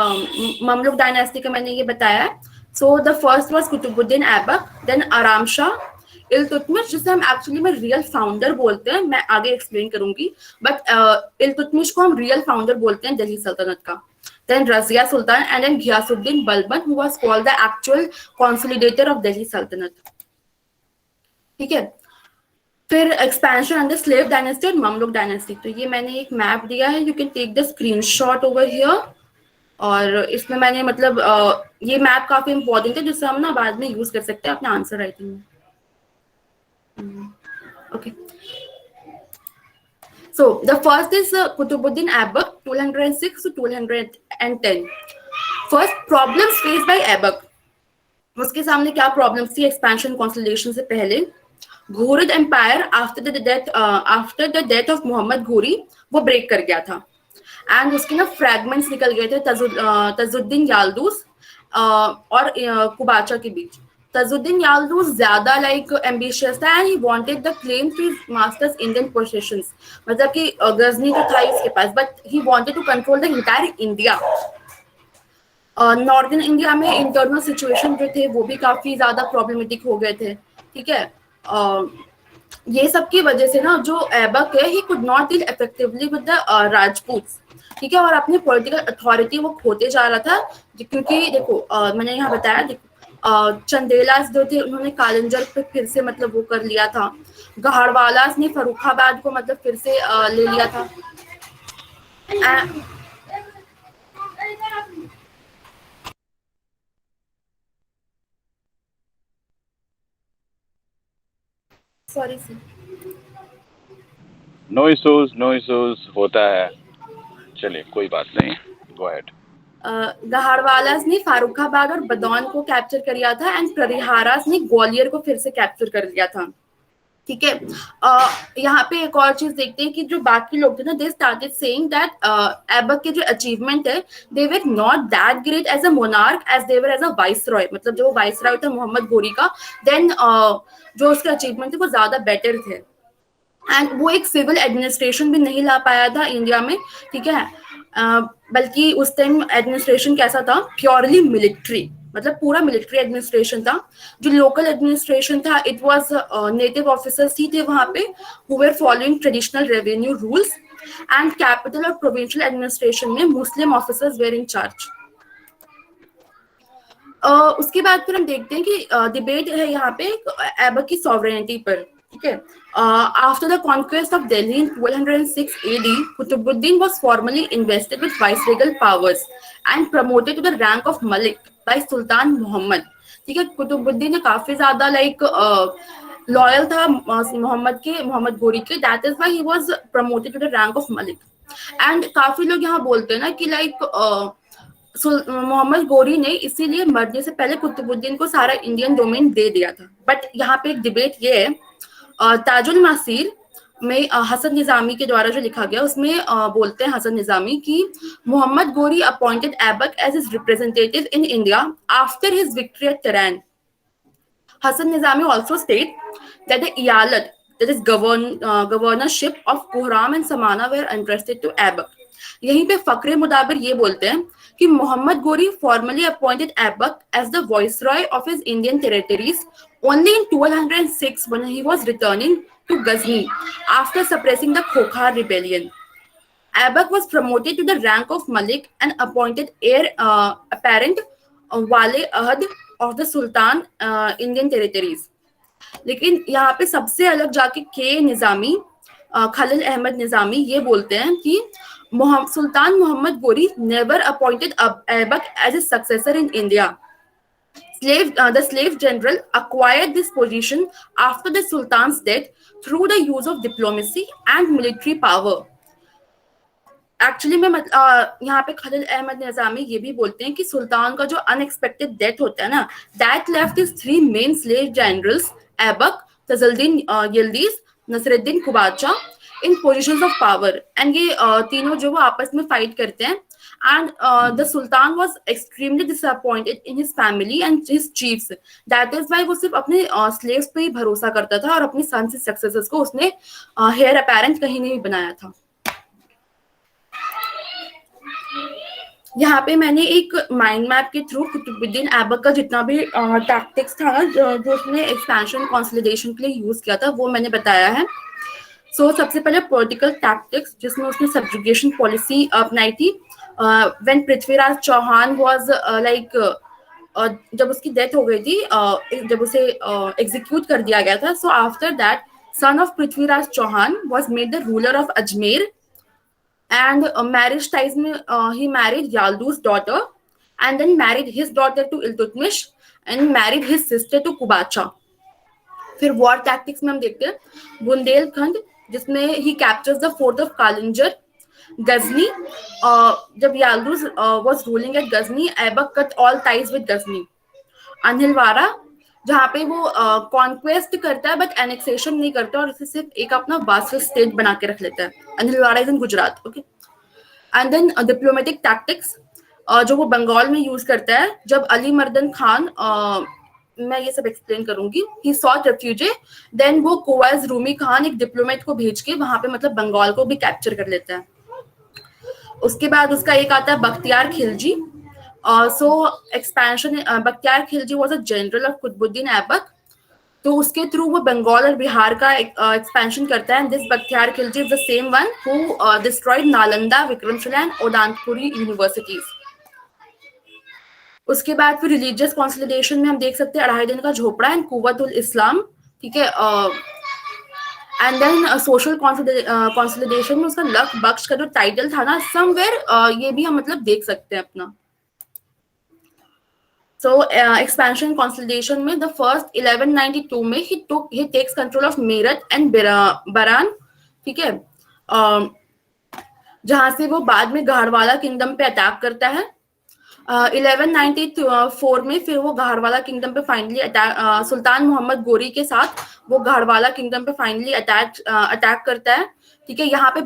ममलुक डायनेस्टी का मैंने ये बताया. So the first was Qutbuddin Aibak, then Aram Shah, Iltutmish, जिसे हम एक्चुअली में रियल फाउंडर बोलते हैं, मैं आगे एक्सप्लेन करूंगी, बट इल्तुतमिश को हम रियल फाउंडर बोलते हैं दिल्ली सल्तनत का. Then Razia Sultan and then Ghiyasuddin Balban, who was called the actual consolidator of Delhi Sultanate. ठीक है. फिर एक्सपेंशन अंडर स्लेव डायनेस्टी और ममलुक डायनेस्टी. तो ये मैंने एक मैप दिया है, you can take the screenshot over here. और इसमें मैंने मतलब ये मैप काफी इंपॉर्टेंट है, जिससे हम ना बाद में यूज कर सकते हैं अपने आंसर राइटिंग में. Okay. So the first is Qutbuddin Aibak, 1206 to 1210. First problems faced by Aibak. उसके सामने क्या प्रॉब्लम्स थी एक्सपेंशन कंसोलिडेशन से पहले. Ghurid empire after the death of Mohammad Ghuri वो ब्रेक कर गया था. एंड उसके ना फ्रैगमेंट्स निकल गए थे तजुद्दीन याल्दूस और कुबाचा के बीच. तजुद्दीन याल्दूस ज्यादा लाइक एम्बिशियस था and he wanted the claim to his master's Indian possessions, मतलब कि गजनी तो था इसके पास, but he wanted to control the entire India. Northern India में इंटरनल सिचुएशन जो थे वो भी काफी ज्यादा प्रॉब्लमेटिक हो गए थे. ठीक है. ये सब की वजह से ना जो ऐबक है, he could not deal effectively with the Rajputs. ठीक है. और अपनी पॉलिटिकल अथॉरिटी वो खोते जा रहा था, क्योंकि देखो मैंने यहाँ बताया, देखो चंदेलास जो थे उन्होंने कालंजर पे फिर से मतलब वो कर लिया था. गहाड़वालास ने फर्रुखाबाद को मतलब फिर से ले लिया था. Sorry sir. नो इश्यूज होता है, चलिए कोई बात नहीं, गो अहेड. गहाड़वालास ने फारुखाबाद और बदौन को कैप्चर कर लिया था एंड परिहारास ने ग्वालियर को फिर से कैप्चर कर लिया था. ठीक है. यहाँ पे एक और चीज देखते हैं कि जो बाकी लोग थे ना, they started saying that Aibak के जो अचीवमेंट है, they were not that great as a monarch as they were as a viceroy. मतलब जो वाइसरॉय था मोहम्मद गोरी का, देन जो उसके अचीवमेंट थे वो ज्यादा बेटर थे. एंड वो एक सिविल एडमिनिस्ट्रेशन भी नहीं ला पाया था इंडिया में. ठीक है. बल्कि उस टाइम एडमिनिस्ट्रेशन कैसा था, प्योरली मिलिट्री, मतलब पूरा मिलिट्री एडमिनिस्ट्रेशन था. जो लोकल एडमिनिस्ट्रेशन था, इट वाज नेटिव ऑफिसर्स ही थे वहां पे, who were following traditional revenue rules, and capital और प्रोविंशियल एडमिनिस्ट्रेशन में मुस्लिम ऑफिसर्स वेर इन चार्ज. उसके बाद फिर हम देखते हैं कि डिबेट है यहाँ पे ऐबक की सॉवरेनिटी पर. ठीक है. After the conquest of Delhi in 1206 AD, Qutbuddin was formally invested with viceregal powers and promoted to the rank of Malik by Sultan Muhammad. ठीक है. कुतुबुद्दीन ने काफी ज्यादा लॉयल था मोहम्मद गोरी के. That is why he was promoted to the rank of Malik. And काफी लोग यहाँ बोलते हैं ना कि मोहम्मद गोरी ने इसीलिए मरने से पहले कुतुबुद्दीन को सारा इंडियन डोमेन दे दिया था. बट यहाँ पे एक डिबेट ये है, ताजुल मासीर में हसन निजामी के द्वारा जो लिखा गया उसमें बोलते हैं हसन निजामी कि Mohammad Ghori appointed Aibak as his representative in India after his victory at Tarain. Hassan Nizami also states that the Iyalat, that is governorship of Kuhram and Samana were entrusted to Aibak. यहीं पे फकरे मुदाबिर ये बोलते हैं कि मोहम्मद गोरी formally appointed Aibak as the viceroy of his Indian territories only in 1206 when he was returning to Ghazni after suppressing the Khokhar rebellion. Aibak was promoted to the rank of Malik and appointed heir apparent Wale Ahad of the Sultan Indian territories. लेकिन यहाँ पे सबसे अलग जाके के निजामी, खलील अहमद निजामी ये बोलते हैं कि सुल्तान Mohammad Ghori never appointed Aibak as his successor in India. The slave general acquired this position after the Sultan's death through the use of diplomacy and military power. Actually में यहाँ पे खलील अहमद निजामी ये भी बोलते हैं कि सुल्तान का जो अनएक्सपेक्टेड डेथ होता है ना, that left his 3 main slave generals Aibak, Tajuddin Yildiz, Nasiruddin Qabacha in positions of power. And ये तीनों जो वो आपस में फाइट करते हैं. And the sultan was extremely disappointed in his family and his chiefs. That is why वो सिर्फ अपने स्लेव्स पे ही भरोसा करता था और अपने सन से सक्सेसर्स को उसने हेयर अपैरेंट कहीं नहीं बनाया था. यहाँ पे मैंने एक माइंड मैप के थ्रू कुतुबुद्दीन ऐबक का जितना भी टैक्टिक्स था ना जो उसने एक्सपेंशन कंसोलिडेशन के लिए यूज किया था वो मैंने बताया है. सो सबसे पहले पॉलिटिकल टैक्टिक्स जिसमें उसने सब्जुगेशन पॉलिसी अपनाई थी. व्हेन पृथ्वीराज चौहान वाज जब उसकी डेथ हो गई थी, जब उसे एग्जीक्यूट कर दिया गया था, so after that son of Prithviraj Chauhan was made the ruler of Ajmer. And marriage ties में he married Yaldu's daughter and then married his daughter to Iltutmish and married his sister to Kubacha. फिर war tactics में हम देखते हैं बुंदेलखंड जिसमें he captures the fort of Kalinjar. Ghazni, जब Yalduz was ruling at Ghazni, Aibak cut all ties with Ghazni. Anhilwara जहाँ पे वो कॉन्क्वेस्ट करता है बट एनेक्सेशन नहीं करता और उसे सिर्फ एक अपना वासल स्टेट बना के रख लेता है. Anilwara is in Gujarat. Okay. And then diplomatic tactics जो वो बंगाल में यूज करता है. जब अली मर्दन खान, मैं ये सब एक्सप्लेन करूंगी, ही सॉट रेफ्यूजी, देन वो कोवाज रूमी खान एक डिप्लोमेट को भेज के वहां पे मतलब बंगाल को भी कैप्चर कर लेता है. उसके बाद उसका एक आता है Bakhtiyar Khilji. So expansion, Bakhtiyar Khilji was a general of Qutubuddin Aibak. तो उसके थ्रू वो बंगाल और बिहार का एक्सपेंशन करता है. This Bakhtiyar Khilji is the same one who destroyed Nalanda, Vikramshila and Udaipuri universities. उसके बाद फिर रिलीजियस कंसोलिडेशन में हम देख सकते हैं 2.5 दिन का झोपड़ा एंड कुव्वतुल इस्लाम. ठीक है. एंड देन सोशल कंसोलिडेशन में उसका लक बख्श का जो टाइटल था ना समवेयर, ये भी हम मतलब देख सकते हैं अपना. So expansion consolidation में the first 1192 में he takes control of Meerut and Baran. ठीक है. जहां से वो बाद में गढ़वाला किंगडम पे अटैक करता है. 1194 में फिर वो गढ़वाला किंगडम पे फाइनली सुल्तान मोहम्मद गोरी के साथ वो गढ़वाला किंगडम पे फाइनली अटैक करता है. ठीक है. यहाँ पे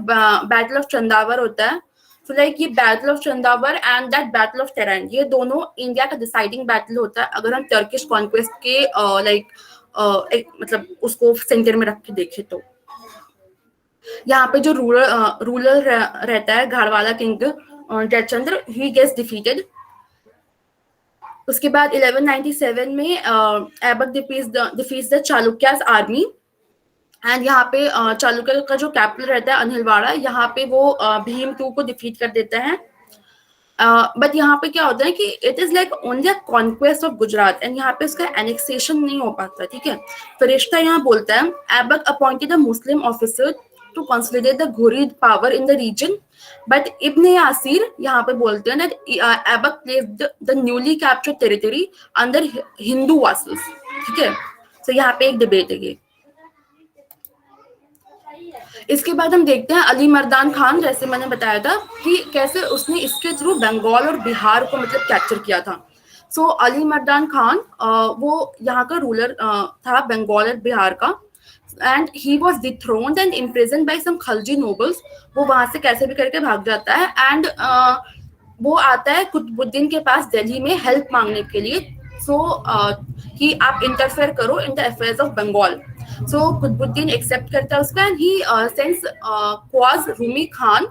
बैटल ऑफ चंदावर होता है. So like ये battle of Chandawar and that battle of Tarain, ये दोनों इंडिया का डिसाइडिंग बैटल होता है अगर हम टर्किश कॉन्क्वेस्ट के मतलब उसको सेंटर में रख के देखें तो. यहाँ पे जो रूलर रहता है Gahadavala king, Jaichandra, he gets defeated. उसके बाद 1197 में Aibak defeats the Chalukyas army, and यहाँ पे चालुक्य का जो कैपिटल रहता है अनिलवाड़ा, यहाँ पे वो भीम टू को डिफीट कर देते हैं। बट यहाँ पे क्या होता है कि it is like only a conquest of Gujarat, and यहाँ पे उसका एनेक्सेशन नहीं हो पाता, ठीक है। फरिश्ता यहाँ बोलता है Aibak appointed a Muslim officer to consolidate the Ghurid power in the region, but Ibn Yasir यहाँ पे बोलते हैं that Aibak placed the newly captured territory under Hindu vassals, ठीक है। तो यहाँ पे एक डिबेट है ये। इसके बाद हम देखते हैं अली मर्दान खान, जैसे मैंने बताया था कि कैसे उसने इसके थ्रू बंगाल और बिहार को मतलब कैप्चर किया था। सो अली मर्दान खान वो यहाँ का रूलर था बंगाल और बिहार का, and he was dethroned and imprison by some Khalji nobles. वो वहां से कैसे भी करके भाग जाता है, एंड वो आता है कुतुबुद्दीन के पास दिल्ली में हेल्प मांगने के लिए, कि आप इंटरफेयर करो in the affairs of Bengal. So Qutbuddin accept करता है उसका, and he sends Khwaja Rumi Khan,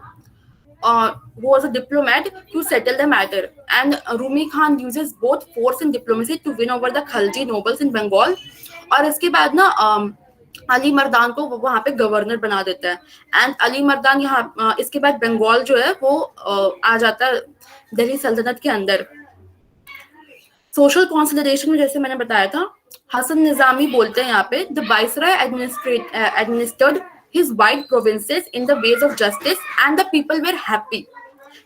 who was a diplomat, to settle the matter, and Rumi Khan uses both force and diplomacy to win over the Khalji nobles in Bengal। और इसके बाद ना अली मर्दान को वहां पे गवर्नर बना देता है, एंड अली मर्दान यहाँ इसके बाद बंगाल जो है वो आ जाता है दिल्ली सल्तनत के अंदर। सोशल कॉन्सोलिडेशन में जैसे मैंने बताया था, हसन निजामी बोलते हैं यहाँ पे the viceroy administered his wide provinces in the ways of justice and the people were happy,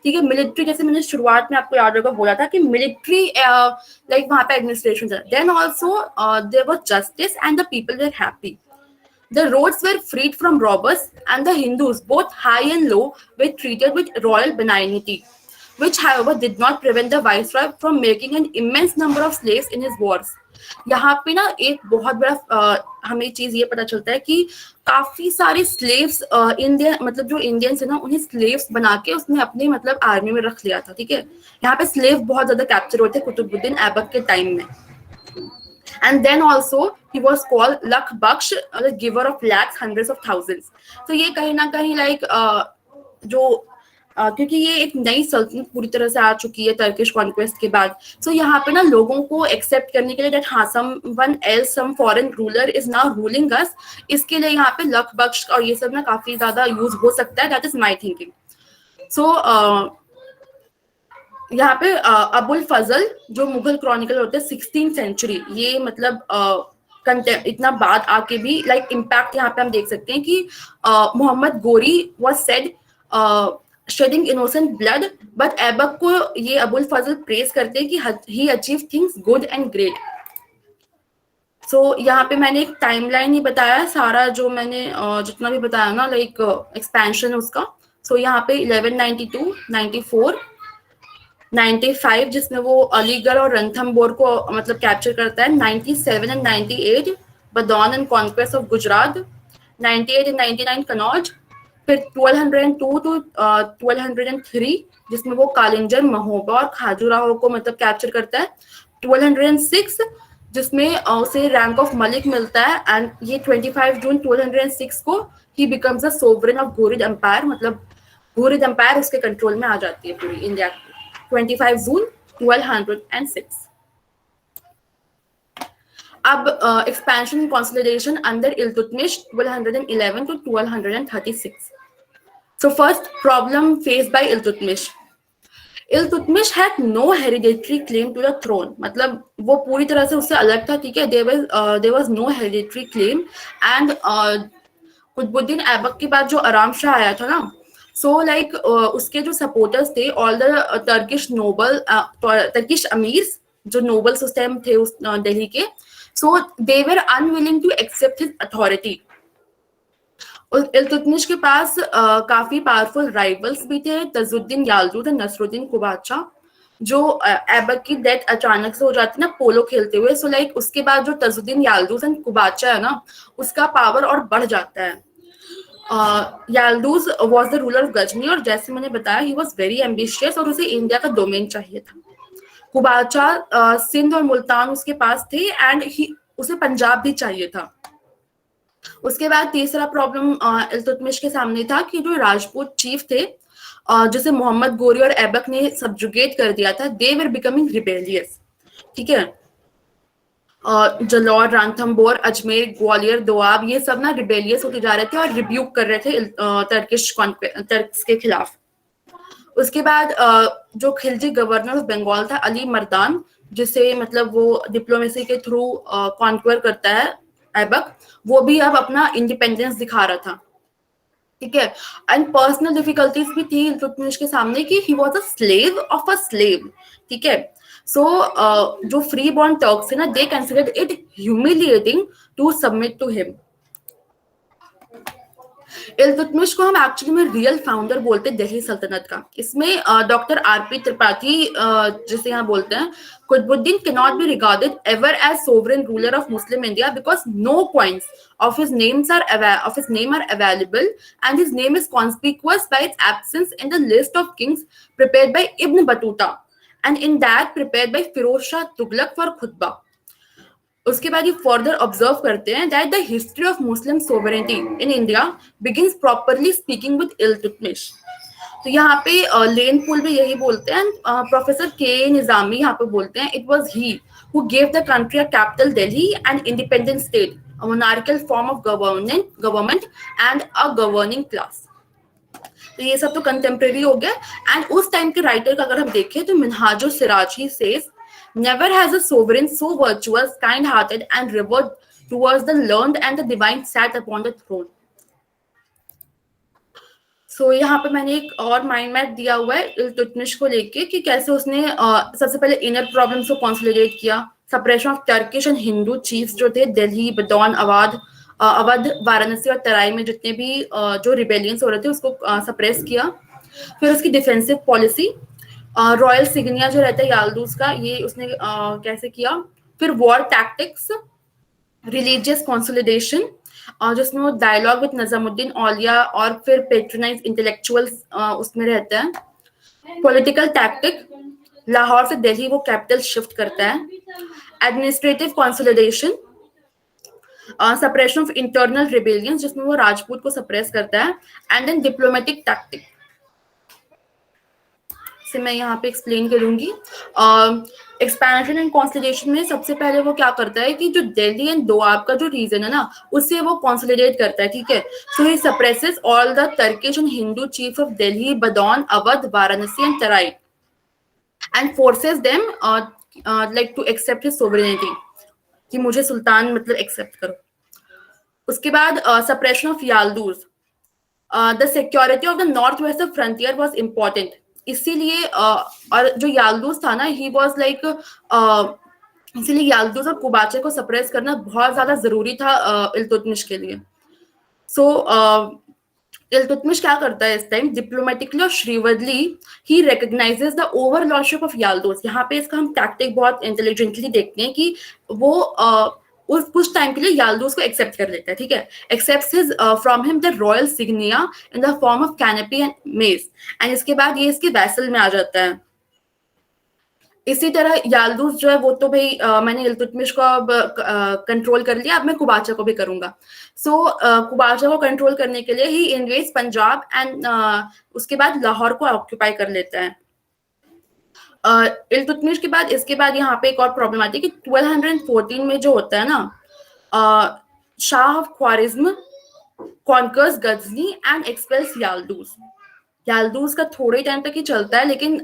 ठीक है। मिलिट्री, जैसे मैंने शुरुआत में आपको याद होगा बोला था कि मिलिट्री लाइक वहां पे एडमिनिस्ट्रेशन था, then also there was justice and the people were happy. The roads were freed from robbers, and the Hindus, both high and low, were treated with royal benignity, which however did not prevent the viceroy from making an immense number of slaves in his wars। यहाँ पे ना एक बहुत बड़ा हमें चीज ये पता चलता है कि काफी सारे स्लेव्स इंडियन मतलब जो इंडियंस है ना, उन्हें स्लेव्स बना के उसने अपने मतलब आर्मी में रख लिया था, ठीक है। यहाँ पे स्लेव बहुत ज्यादा कैप्चर होते हैं कुतुबुद्दीन ऐबक के टाइम में। And then also he was called Lakh Baksh, the giver of lakhs, hundreds of thousands। तो ये कहीं ना कहीं लाइक क्योंकि ये एक नई सल्तनत पूरी तरह से आ चुकी है टर्किश कॉन्क्वेस्ट के बाद, सो यहाँ पे ना लोगों को एक्सेप्ट करने के लिए दैट हाँ some foreign ruler is now ruling us, इसके लिए यहाँ पे लख बख्श और ये सब ना काफी ज्यादा यूज हो सकता है, दैट इज माई थिंकिंग। सो यहाँ पे अबुल फजल जो मुगल क्रॉनिकल होते हैं 16th सेंचुरी, ये मतलब इतना बाद आके भी लाइक इम्पैक्ट यहाँ पे हम देख सकते हैं कि Mohammad Ghori was said shedding innocent blood, but Aibak को ये अबुल फजल प्रेज करते हैं कि he achieve things good and great. So यहाँ पे मैंने एक टाइमलाइन ही बताया सारा, जो मैंने जितना भी बताया ना लाइक एक्सपेंशन उसका। सो यहाँ पे 1192, 94, 95 जिसमें वो अलीगढ़ और रणथंबोर को मतलब कैप्चर करता है, 97 and 98 Badaun and conquest of Gujarat, 98 and 99 Kannauj, फिर 1202 टू 1203 जिसमें वो कालिंजर, महोबा और खाजुराहो को मतलब कैप्चर करता है, 1206 जिसमें उसे रैंक ऑफ मलिक मिलता है, एंड ये 25 जून 1206 को he becomes a sovereign of Ghurid empire, मतलब घुरिद एम्पायर उसके कंट्रोल में आ जाती है पूरी इंडिया। 25 जून 1206। अब expansion consolidation under Iltutmish 1211 to 1236। So first problem faced by Iltutmish. Iltutmish had no hereditary claim to the throne, मतलब वो पूरी तरह से उससे अलग था, ठीक है। There was no hereditary claim, and Qutubuddin Aibak के बाद जो आराम शाह आया था ना, सो लाइक उसके जो सपोर्टर्स थे, ऑल द टर्किश अमीर्स जो नोबल्स उस टाइम थे उस दिल्ली के, so they were unwilling to accept his authority. Iltutmish के पास काफी पावरफुल राइवल्स भी थे, तजुद्दीन याल्दूद और नसरुद्दीन कुबाचा, जो ऐबक की डेथ अचानक से हो जाती ना पोलो खेलते हुए। सो लाइक उसके बाद जो तजुद्दीन याल्दूद एंड कुबाचा है ना, उसका पावर और बढ़ जाता है। Yalduz was the ruler of Ghazni, और जैसे मैंने बताया ही वाज वेरी एम्बिशियस और उसे इंडिया का डोमेन चाहिए था। कुबाचा सिंध और मुल्तान उसके पास थे, एंड उसे पंजाब भी चाहिए था। उसके बाद तीसरा प्रॉब्लम इल्तुतमिश के सामने था कि जो राजपूत चीफ थे जिसे मोहम्मद गोरी और ऐबक ने सब्जुगेट कर दिया था, दे वर बिकमिंग रिबेलियस, ठीक है। जलौर, रांथम्बोर, अजमेर, ग्वालियर, दोआब, ये सब ना रिबेलियस होते जा रहे थे और रिब्यूक कर रहे थे टर्क्स के खिलाफ। उसके बाद जो खिलजी गवर्नर ऑफ बंगाल था अली मर्दान, जिसे मतलब वो डिप्लोमेसी के थ्रू कॉन्क्वर करता है ऐबक, वो भी अब अपना इंडिपेंडेंस दिखा रहा था, ठीक है। एंड पर्सनल डिफिकल्टीज भी थी इल्तुतमिश के सामने कि he was a slave of a slave, ठीक है। सो जो फ्री बॉर्न टर्क्स थे ना, they considered it humiliating to submit to him. Iltutmish को हम एक्चुअली में रियल फाउंडर बोलते हैं दिल्ली सल्तनत का। इसमें डॉक्टर आरपी त्रिपाठी, जिसे यहाँ बोलते हैं, Qutubuddin cannot be regarded ever as sovereign ruler of Muslim India because no coins of his name are available, and his name is conspicuous by its absence in the list of kings prepared by Ibn Battuta and in that prepared by Firoz Shah Tughlaq for Khutbah. उसके बाद ये further observe करते हैं that the history of Muslim sovereignty in India begins properly speaking with Iltutmish. तो यहाँ पे लेन पुल भी यही बोलते हैं, प्रोफेसर के निजामी यहाँ पे बोलते हैं it was he who gave the country a capital Delhi and independent state, a monarchial form of government and a governing class. तो ये सब तो कंटेम्प्रेरी हो गया। एंड उस टाइम के राइटर का अगर हम देखें तो Minhajul Siraj he says never has a sovereign so virtuous, kind-hearted and revered towards the learned and the divine sat upon the throne. So यहाँ पे मैंने एक और माइंड मैप दिया हुआ है इल्तुतमिश को लेके कि कैसे उसने सबसे पहले इनर प्रॉब्लम्स को कंसोलिडेट किया, suppression of Turkish and Hindu chiefs जो थे दिल्ली, बदौन, अवध, वाराणसी और तराई में जितने भी जो रिबेलियंस हो रहे थे उसको सप्रेस किया। फिर उसकी डिफेंसिव पॉलिसी, रॉयल सिग्निया जो रहता है याल्दूस का, ये उसने कैसे किया। फिर वॉर टैक्टिक्स, रिलीजियस कंसोलिडेशन जिसमें वो डायलॉग विद नजमुद्दीन औलिया और फिर पेट्रोनाइज इंटेलेक्चुअल्स उसमें रहता है। पॉलिटिकल टैक्टिक, लाहौर से दिल्ली वो कैपिटल शिफ्ट करता है। Administrative consolidation, suppression of internal rebellions जिसमें वो राजपूत को सप्रेस करता है। एंड देन डिप्लोमेटिक टैक्टिक से मैं यहाँ पे एक्सप्लेन करूंगी। एक्सपेंशन एंड कंसोलिडेशन में सबसे पहले वो क्या करता है कि जो दिल्ली एंड दोआब का जो रीजन है ना उससे वो कंसोलिडेट करता है, ठीक है। So he suppresses all the Turkish and Hindu chiefs of Delhi, Badaun, Awadh, Varanasi and Terai and forces them like to accept his sovereignty, कि मुझे सुल्तान मतलब एक्सेप्ट करो। उसके बाद suppression of Yaldus, the security of the north west frontier was important, इसीलिए और जो याल्दूस था ना ही वाज लाइक इसीलिए याल्दूस और कुबाचे को सप्रेस करना बहुत ज्यादा जरूरी था इल्तुतमिश के लिए। सो इल्तुतमिश क्या करता है इस टाइम, डिप्लोमेटिकली और श्रीवदली ही रिकॉग्नाइजेस द ओवरलॉर्डशिप ऑफ याल्दूस। यहाँ पे इसका हम टैक्टिक बहुत इंटेलिजेंटली देखते हैं कि वो उस कुछ टाइम के लिए याल्दूस को एक्सेप्ट कर लेता है, ठीक है। Accepts his from him the royal insignia in the form of canopy and mace, and इसके बाद ये इसके वैसल में आ जाता है। इसी तरह याल्दूस जो है वो तो भाई मैंने इल्तुतमिश को अब कंट्रोल कर लिया, अब मैं कुबाचा को भी करूंगा। सो कुबाचा को कंट्रोल करने के लिए ही इन्वेड्स पंजाब एंड उसके बाद लाहौर को ऑक्यूपाई कर लेता है। इल्तुतमिश के बाद इसके बाद यहाँ पे एक और प्रॉब्लम आती है कि 1214 में जो होता है ना, Shah of Khwarizm conquers Ghazni and expels Yaldus. Yaldus का थोड़े टाइम तक ही चलता है, लेकिन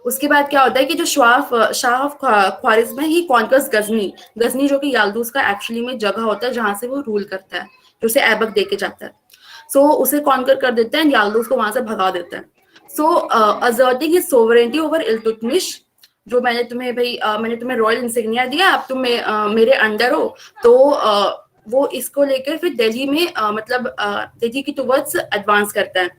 उसके बाद क्या होता है कि जो शाह ऑफ ख्वारिज्म है ही कॉन्कर्स गजनी जो कि याल्दूस का एक्चुअली में जगह होता है जहां से वो रूल करता है, जो उसे ऐबक दे के जाता है। सो उसे कॉन्कर कर देता है एंड याल्दूस को वहां से भगा देता है। So asserting his sovereignty over Iltutmish, जो मैंने तुम्हें रॉयल इंसिग्निया दिया, अब तुम मेरे अंडर हो, तो वो इसको लेकर फिर दिल्ली में मतलब दिल्ली की टुवर्ड्स एडवांस करता है।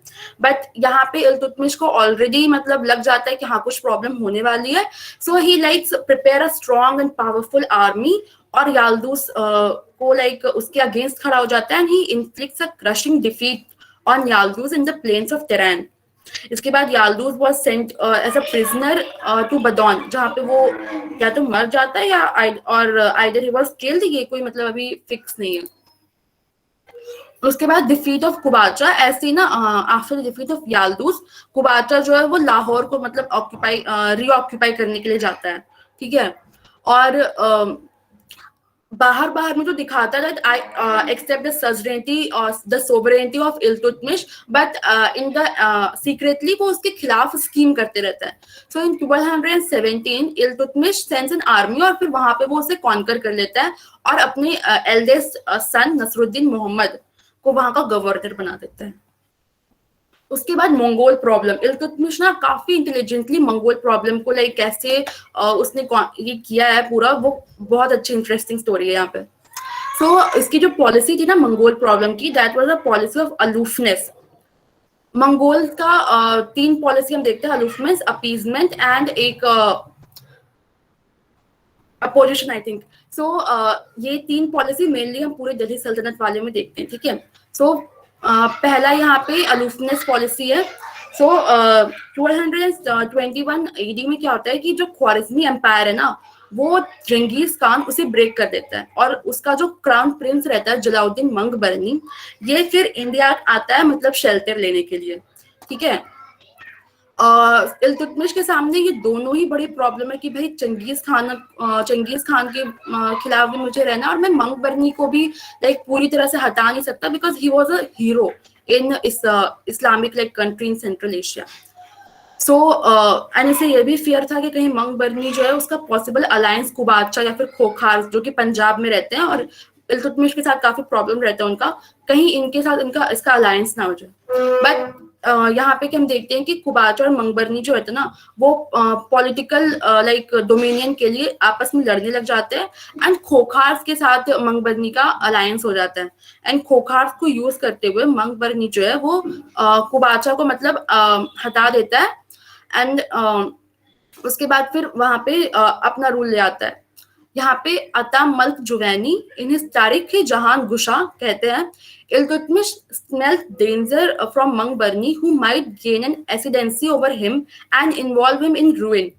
बट यहाँ पे इल्तुतमिश को ऑलरेडी मतलब लग जाता है कि हाँ कुछ प्रॉब्लम होने वाली है। So he likes prepare a strong and powerful army, और याल्दूस को लाइक उसके अगेंस्ट खड़ा हो जाता है and he inflicts a crushing defeat on Yaldus in the plains of Tarain. इसके बाद Yaldus was sent as a prisoner to Badaun, जहाँ पे वो या तो मर जाता है या आइदर ही वाज किल्ड, ये कोई मतलब अभी फिक्स नहीं है। उसके बाद डिफीट ऑफ कुबाचा, ऐसे ना आफ्टर डिफीट ऑफ याल्दूस, कुबाचा जो है वो लाहौर को मतलब ऑक्यूपाई रीऑक्यूपाई करने के लिए जाता है, ठीक है। और बाहर बाहर में जो दिखाता है आई एक्सेप्ट द सजरेंटी और the sovereignty of Iltutmish, but in the secretly वो उसके खिलाफ स्कीम करते रहता है। सो इन 1217 इल्तुतमिश सेंड्स एन आर्मी, और फिर वहां पे वो उसे कॉन्कर कर लेता है और अपने एल्डेस्ट सन नसरुद्दीन मोहम्मद को वहां का गवर्नर बना देता है। उसके बाद मंगोल प्रॉब्लम, इल्तुतमिश ना काफी इंटेलिजेंटली मंगोल प्रॉब्लम को लाइक कैसे उसने ये किया है पूरा, वो बहुत अच्छी इंटरेस्टिंग स्टोरी है यहाँ पे। सो इसकी जो पॉलिसी थी ना मंगोल प्रॉब्लम की, that was a policy of aloofness. Mongol का 3 पॉलिसी हम देखते हैं, अलूफनेस, अपीजमेंट एंड एक अपोजिशन आई थिंक। सो ये 3 पॉलिसी मेनली हम पूरे दिल्ली सल्तनत वाले में देखते हैं, ठीक है। सो पहला यहाँ पे अलूफनेस पॉलिसी है। सो 1221 AD में क्या होता है कि जो ख्वारिज़मी एम्पायर है ना, वो जंगीज खान उसे ब्रेक कर देता है, और उसका जो क्राउन प्रिंस रहता है जलाउद्दीन मंगबरनी, ये फिर इंडिया आता है मतलब शेल्टर लेने के लिए, ठीक है। इल्तुतमिश के सामने ये दोनों ही बड़ी प्रॉब्लम है कि भाई चंगेज खान के खिलाफ भी मुझे रहना, और मैं मंगबरनी को भी लाइक पूरी तरह से हटा नहीं सकता, because he was a hero in Islamic like country in central Asia. So and इसे ये भी फियर था कि कहीं मंगबरनी जो है उसका पॉसिबल अलायंस कुबाचा या फिर खोखार जो कि पंजाब में रहते हैं और इल्तुतमिश के साथ काफी प्रॉब्लम रहता है उनका, कहीं इनके साथ इनका इसका अलायंस ना हो जाए। बट यहाँ पे हम देखते हैं कि कुबाचा और मंगबरनी जो रहते हैं ना, वो पॉलिटिकल लाइक डोमिनियन के लिए आपस में लड़ने लग जाते हैं, एंड खोखार्स के साथ मंगबरनी का अलायंस हो जाता है, एंड खोखार्स को यूज करते हुए मंगबरनी जो है वो कुबाचा को मतलब हटा देता है, एंड उसके बाद फिर वहां पे अपना रूल ले आता है। यहाँ पे अता मल्क जुवैनी इन हिज तारीख-ए-जहान गुशा कहते हैं, Iltutmish smelt danger from Mangbarni who might gain an ascendancy over him and involve him in ruin.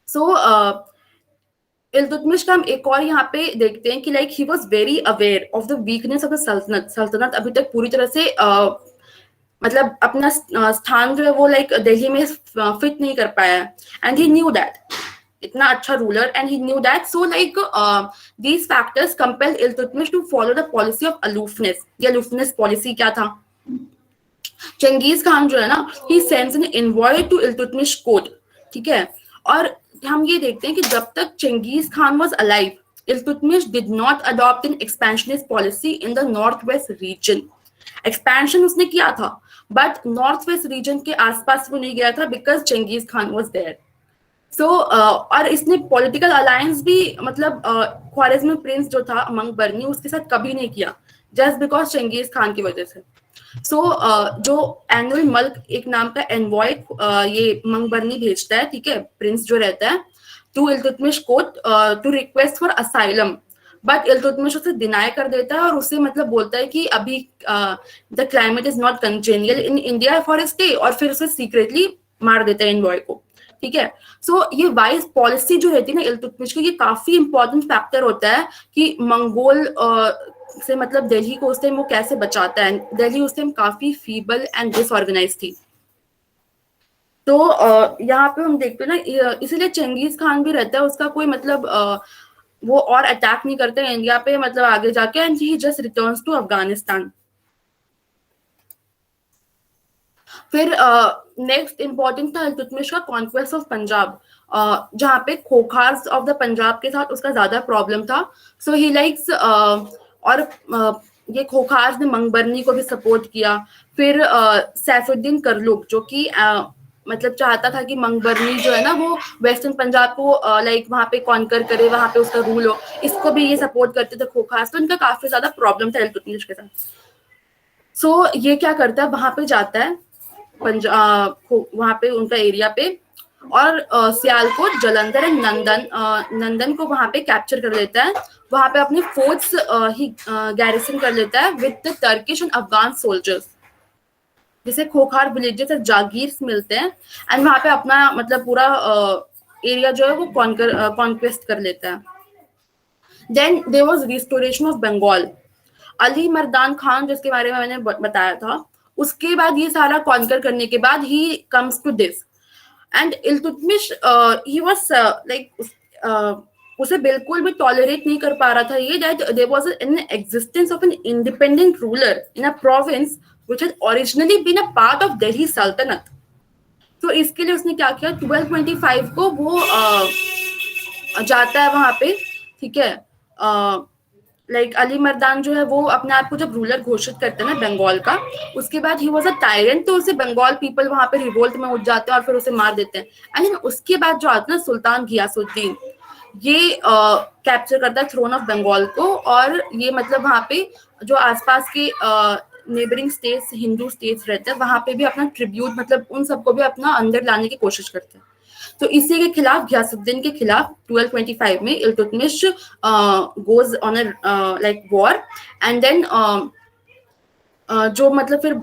So Iltutmish का हम एक और यहाँ पे देखते हैं कि like he was very aware of the weakness of the Sultanate अभी तक पूरी तरह से मतलब अपना स्थान जो है वो लाइक दिल्ली में फिट नहीं कर पाया है, एंड ही न्यू दैट इतना अच्छा ruler, and he knew that. So like these factors compelled Iltutmish to follow the policy of aloofness. ये अलूफनेस पॉलिसी क्या था? चंगेज खान जो है ना, he sends an envoy to Iltutmish court, ठीक है। और हम ये देखते हैं कि जब तक Changez Khan was alive, Iltutmish did not adopt an expansionist policy in the north west region. Expansion उसने किया था, बट नॉर्थ वेस्ट रीजन के आसपास वो नहीं गया था because Changez Khan was there. So और इसने पॉलिटिकल अलायंस भी मतलब ख्वारिज़मी प्रिंस जो था मंगबरनी उसके साथ कभी नहीं किया, जस्ट बिकॉज चंगेज खान की वजह से। सो जो एनुअल मल्क एक नाम का एनवॉय ये मंगबरनी भेजता है, ठीक है, प्रिंस जो रहता है, to Iltutmish court to request for asylum, but Iltutmish उसे डिनाई कर देता है और उसे मतलब बोलता है कि अभी the climate is not congenial in India for a stay, और फिर उसे सीक्रेटली मार देता है एनवॉय को, ठीक है। सो ये वाइज पॉलिसी जो रहती है ना इल्तुतमिश की, ये काफी इंपॉर्टेंट फैक्टर होता है कि मंगोल से मतलब दिल्ली को उस टाइम वो कैसे बचाता है। दिल्ली उस टाइम काफी फीबल एंड डिसऑर्गेनाइज थी। तो यहाँ पे हम देखते हैं ना, इसीलिए चंगेज खान भी रहता है, उसका कोई मतलब वो और अटैक नहीं करते हैं इंडिया पे मतलब आगे जाके, and he just returns to Afghanistan. फिर नेक्स्ट इंपॉर्टेंट था इल्तुतमिश का कॉन्क्वेस्ट ऑफ पंजाब, जहाँ पे खोखार्स ऑफ द पंजाब के साथ उसका ज्यादा प्रॉब्लम था। सो ही लाइक्स और ये खोखार्स ने मंगबरनी को भी सपोर्ट किया। फिर सैफुद्दीन करलुक जो कि मतलब चाहता था कि मंगबरनी जो है ना वो वेस्टर्न पंजाब को लाइक वहां पे कॉन्कर करे, वहां पे उसका रूल हो, इसको भी ये सपोर्ट करते थे खोखार्स। तो इनका काफी ज्यादा प्रॉब्लम था इल्तुतमिश के साथ। सो ये क्या करता है, वहां पे जाता है वहां पे उनका एरिया पे, और सियालकोट, जलंधर एंड नंदन को वहां पे कैप्चर कर लेता है। वहां पे अपने फोर्ट्स ही गैरिसन कर लेता है with the Turkish and Afghan soldiers, जिसे खोखार विलेजेस और जागीर्स मिलते हैं, एंड वहां पे अपना मतलब पूरा एरिया जो है वो कॉन्क्वेस्ट कर लेता है। Then there was restoration of Bengal. Ali Mardan Khan जिसके बारे में मैंने बताया था, उसके बाद ये सारा कॉन्कर करने के बाद he comes to this. And Iltutmish he was like उसे बिल्कुल भी टॉलरेट नहीं कर पा रहा था ये that there was an existence of an independent ruler in a province which had originally been a part of Delhi Sultanat. तो इसके लिए उसने क्या किया, 1225 को वो जाता है वहां पे, ठीक है। लाइक अली मर्दान जो है वो अपने आप को जब रूलर घोषित करते हैं ना बंगाल का, उसके बाद ही वाज अ टायरेंट, तो उसे बंगाल पीपल वहां पे रिवोल्ट में उठ जाते हैं और फिर उसे मार देते हैं। एंड उसके बाद जो आता है ना सुल्तान घियासुद्दीन, ये कैप्चर करता है थ्रोन ऑफ बंगाल को, और ये मतलब वहां पे जो आसपास के नेबरिंग स्टेट्स, हिंदू स्टेट्स रहते हैं, वहां पे भी अपना ट्रिब्यूट मतलब उन सबको भी अपना अंदर लाने की कोशिश करते हैं। तो इसी के खिलाफ, घियासुद्दीन के खिलाफ 1225 में Iltutmish goes on like war, and then जो मतलब फिर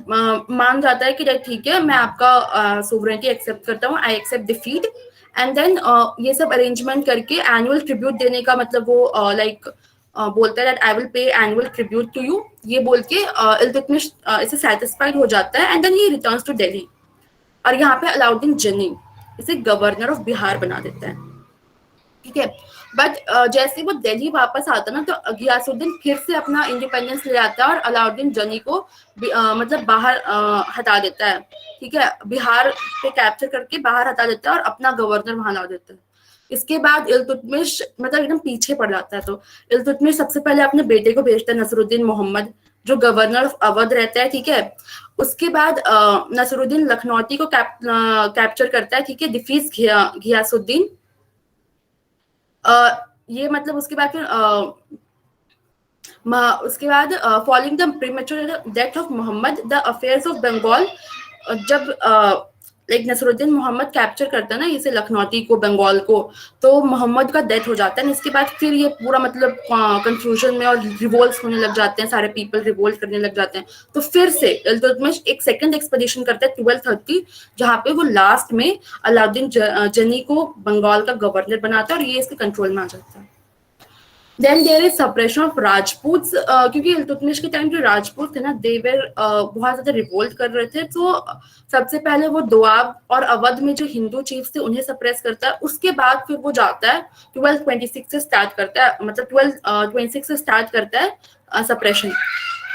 मान जाता है कि ठीक है मैं आपका सोवरेनिटी एक्सेप्ट करता हूँ, I accept defeat. And then ये सब अरेंजमेंट करके एनुअल ट्रिब्यूट देने का मतलब वो लाइक बोलता है that I will pay annual tribute to you, ये बोल के इल्तुतमिश इसे सेटिस्फाइड हो जाता है, and then he returns to Delhi. और यहाँ पे अलाउद्दीन जनी इसे गवर्नर ऑफ बिहार बना देता है, ठीक है। बट जैसे वो दिल्ली वापस आता ना, तो घियासुद्दीन फिर से अपना इंडिपेंडेंस ले आता है और अलाउद्दीन जनी को मतलब बाहर हटा देता है, ठीक है। बिहार पे कैप्चर करके बाहर हटा देता है और अपना गवर्नर वहां ला देता है। इसके बाद इल्तुतमिश मतलब एकदम पीछे पड़ जाता है, तो इल्तुतमिश सबसे पहले अपने बेटे को भेजता है, नसरुद्दीन मोहम्मद, जो गवर्नर ऑफ अवध रहता है, ठीक है। उसके बाद नसरुद्दीन लखनौती को कैप्चर करता है, ठीक है, डिफीज घियासुद्दीन। ये मतलब उसके बाद फिर following the premature death of Mohammad, the affairs of Bengal, जब लाइक नसरुद्दीन मोहम्मद कैप्चर करता है ना इसे लखनौती को, बंगाल को, तो मोहम्मद का डेथ हो जाता है। इसके बाद फिर ये पूरा मतलब कंफ्यूजन में और रिवोल्ट्स होने लग जाते हैं, सारे पीपल रिवोल्ट करने लग जाते हैं। तो फिर से इल्तुतमिश एक सेकंड एक्सपेडिशन करता है 1230, जहां पे वो लास्ट में अलाउद्दीन जनी को बंगाल का गवर्नर बनाता है और ये इसके कंट्रोल में आ जाता है। Then there is suppression of Rajput, क्योंकि इल्तुतमिश के टाइम जो राजपूत थे ना, दे वर बहुत ज्यादा रिवोल्ट कर रहे थे। तो सबसे पहले वो दोआब और अवध में जो हिंदू चीफ्स थे उन्हें सप्रेस करता है। उसके बाद फिर वो जाता है 1226 से स्टार्ट करता है, मतलब 1226 से स्टार्ट करता है सप्रेशन।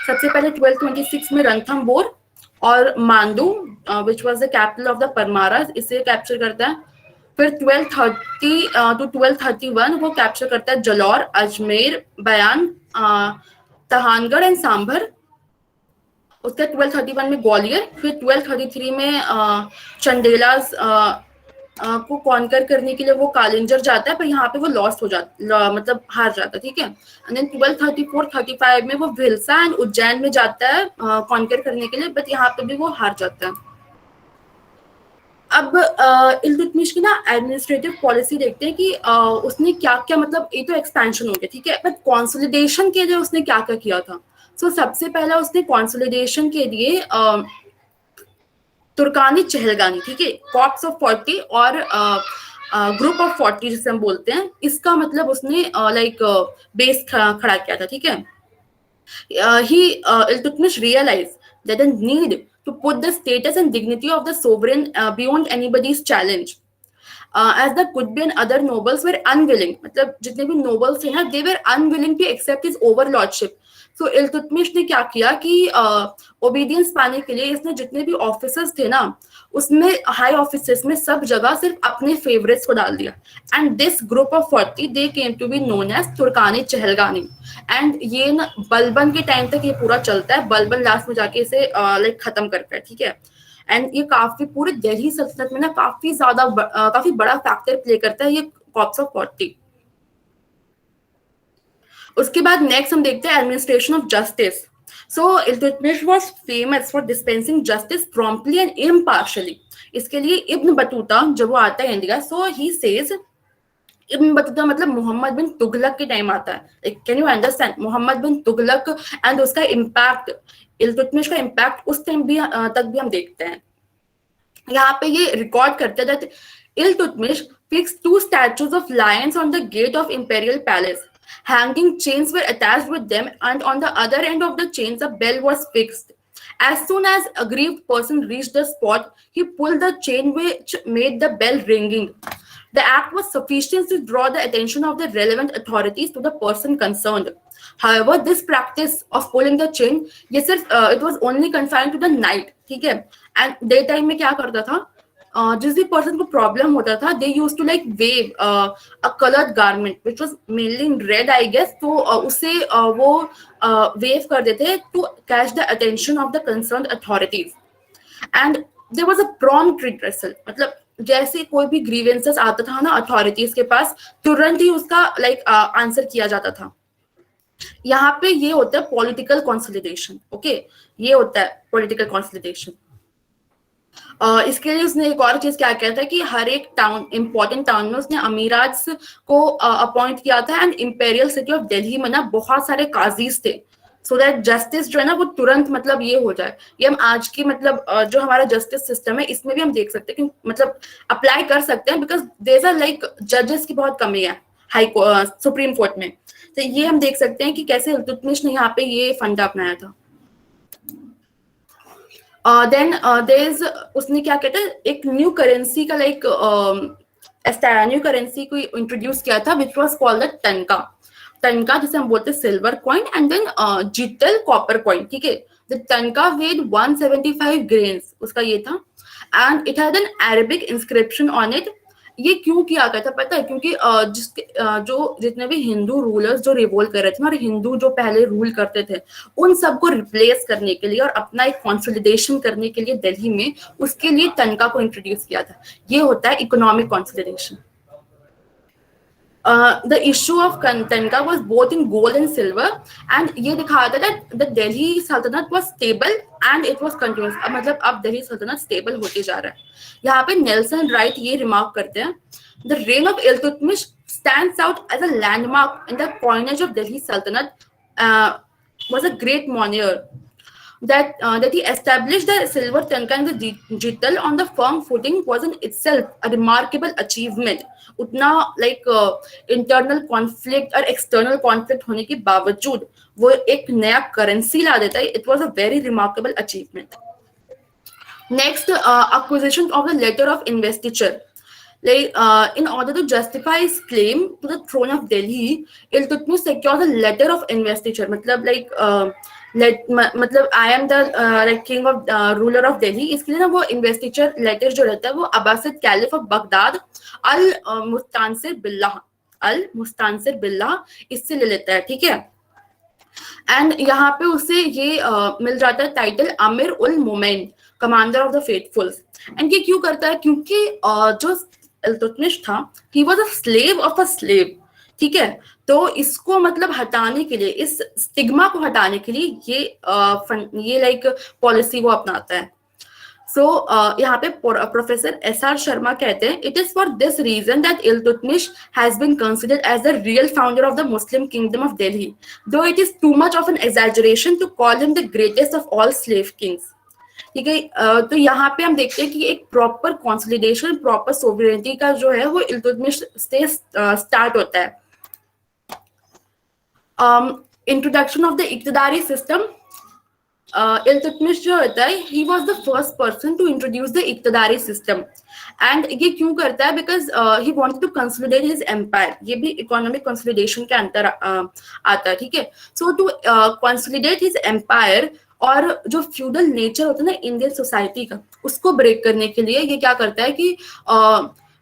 सबसे पहले 1226 में रणथंबोर और Mandu which was the capital of the Paramara, इसे कैप्चर करता है। फिर 1230 टू 1231 वो कैप्चर करता है जलौर, अजमेर, बयान, तहानगढ़ एंड सांभर। उसके 1231 में ग्वालियर। फिर 1233 में चंदेलास को कॉन्कर करने के लिए वो कालिंजर जाता है, पर यहाँ पे वो लॉस्ट हो जाता, मतलब हार जाता है, ठीक है। एंड देन 1234-35 में वो भिलसा एंड उज्जैन में जाता है कॉन्कर करने के लिए, बट यहाँ पे भी वो हार जाता है। अब इल्तुतमिश की ना एडमिनिस्ट्रेटिव पॉलिसी देखते हैं कि उसने क्या क्या, मतलब ये तो एक्सपेंशन हो गया, ठीक है, बट कंसोलिडेशन के लिए उसने क्या क्या किया था। सो सबसे पहला उसने कंसोलिडेशन के लिए तुर्कानी चहलगानी, ठीक है, कॉर्प्स ऑफ 40 और ग्रुप ऑफ 40 जिसे हम बोलते हैं, इसका मतलब उसने लाइक बेस खड़ा किया था, ठीक है। He Iltutmish realise that the need to put the status and dignity of the sovereign beyond anybody's challenge, as the Qutb and other nobles were unwilling, मतलब जितने भी nobles थे ना, they were unwilling to accept his overlordship. So Iltutmish ने क्या किया कि obedience पाने के लिए इसने जितने भी ऑफिसर्स थे ना, उसमें हाई ऑफिसर्स में सब जगह सिर्फ अपने फेवरेट्स को डाल दिया। And this group of 40 they came to be known as Turkani Chahalgani. And ये ना बलबन के टाइम तक ये पूरा चलता है, बलबन लास्ट में जाके इसे लाइक खत्म करता है, ठीक है। एंड ये काफी पूरे दिल्ली सल्तनत में ना काफी बड़ा फैक्टर प्ले करता है ये कॉर्प्स ऑफ 40। उसके बाद नेक्स्ट हम देखते हैं administration of justice. So Iltutmish was famous for dispensing justice promptly and impartially. इसके लिए इब्न बतूता जब वो आता है India, so he says, Ibn Battuta मतलब मोहम्मद बिन तुगलक के टाइम आता है। Can you understand, Mohammad bin Tughlaq and उसका इम्पैक्ट, इल्तुतमिश का इम्पैक्ट उस टाइम भी तक भी हम देखते हैं। यहाँ पे ये रिकॉर्ड करते हैं that Iltutmish fixed 2 statues of lions on the gate of imperial palace. Hanging chains were attached with them, and on the other end of the chains, a bell was fixed. As soon as a aggrieved person reached the spot, he pulled the chain which made the bell ringing. The act was sufficient to draw the attention of the relevant authorities to the person concerned. However, this practice of pulling the chain, ये सिर्फ it was only confined to the night, ठीक है? And daytime में क्या करता था? जिस भी पर्सन को प्रॉब्लम होता था, they use to like wave a coloured garment which was mainly in red I guess, तो उससे वो वेव कर देते to catch the attention of the concerned authorities and there was a prompt redressal. मतलब जैसे कोई भी ग्रीवेंसेस आता था ना अथॉरिटीज के पास, तुरंत ही उसका लाइक आंसर किया जाता था. यहाँ पे ये होता है पॉलिटिकल कंसोलिडेशन. ओके, ये होता है पॉलिटिकल कंसोलिडेशन. इसके लिए उसने एक और चीज क्या किया था कि हर एक टाउन, इंपॉर्टेंट टाउन में उसने अमीरात को अपॉइंट किया था and imperial city of Delhi में ना बहुत सारे काजीज थे, सो दैट जस्टिस जो है ना वो तुरंत मतलब ये हो जाए. ये हम आज की मतलब जो हमारा जस्टिस सिस्टम है इसमें भी हम देख सकते हैं कि मतलब अप्लाई कर सकते हैं, बिकॉज देयर आर लाइक जजेस की बहुत कमी है हाई सुप्रीम कोर्ट में. तो ये हम देख सकते हैं कि कैसे इल्तुतमिश ने यहाँ पे ये फंडा अपनाया था. देन उसने क्या कहते हैं एक न्यू करेंसी का लाइक न्यू करेंसी को इंट्रोड्यूस किया था which was called the tanka. Tanka जिसे हम बोलते हैं silver coin, and then jital copper coin. ठीक है, द टनका वेड 175 ग्रेन्स, उसका ये था, and it had an Arabic inscription on it. ये क्यों किया गया था पता है? क्योंकि जो जितने भी हिंदू रूलर्स जो रिवोल्ट कर रहे थे और हिंदू जो पहले रूल करते थे उन सबको रिप्लेस करने के लिए और अपना एक कंसोलिडेशन करने के लिए दिल्ली में, उसके लिए टनका को इंट्रोड्यूस किया था. ये होता है economic consolidation. The issue of Tanka was both in gold and silver, and ये दिखाया था that the Delhi Sultanate was stable and it was continuous. अब मतलब अब दिल्ली सल्तनत स्टेबल होते जा रहा है. यहाँ पे नेल्सन राइट ये रिमार्क करते हैं, the reign of Iltutmish stands out as a landmark in the coinage of Delhi Sultanate, was a great monarch that he established the silver tanka and the jital on the firm footing was in itself a remarkable achievement. उतना like internal conflict और external conflict होने के बावजूद वो एक नया currency ला देता है. It was a very remarkable achievement. Next, acquisition of the letter of investiture. In order to justify his claim to the throne of Delhi, Iltutmish secured the letter of investiture. मतलब I am the king of ruler of Delhi. इसके लिए ना वो investiture letter जो रहता है वो Abbasid caliph of Baghdad अल मुस्तानसिर बिल्ला इससे ले लेता है. ठीक है, एंड यहाँ पे उसे ये मिल जाता है टाइटल अमीर उल Momen, commander of the फेथफुल्स. And ये क्यों करता है? क्योंकि जो इल्तुतमिश था ही was a slave of a slave. ठीक है, तो इसको मतलब हटाने के लिए, इस स्टिग्मा को हटाने के लिए ये लाइक पॉलिसी वो अपनाता है. सो यहाँ पे प्रोफेसर एसआर शर्मा कहते हैं, it is for this reason that Iltutmish has been considered as the real founder of the Muslim kingdom of Delhi, though it is too much of an exaggeration to call him the greatest of all slave kings. ठीक है, तो यहाँ पे हम देखते हैं कि एक प्रॉपर कंसोलिडेशन, प्रॉपर सोवरेनिटी का जो है वो इल्तुतमिश से स्टार्ट होता है. Introduction of the iqtadari system. Iltutmish जो होता है he was the first person to introduce the iqtadari system. And ये क्यों करता है? Because he wanted to consolidate his empire. ये भी इकोनॉमिक कंसोलिडेशन के अंदर आता है. ठीक है, सो टू कंसोलिडेट हिज एम्पायर और जो फ्यूडल नेचर होता है ना इंडियन सोसाइटी का, उसको ब्रेक करने के लिए ये क्या करता है कि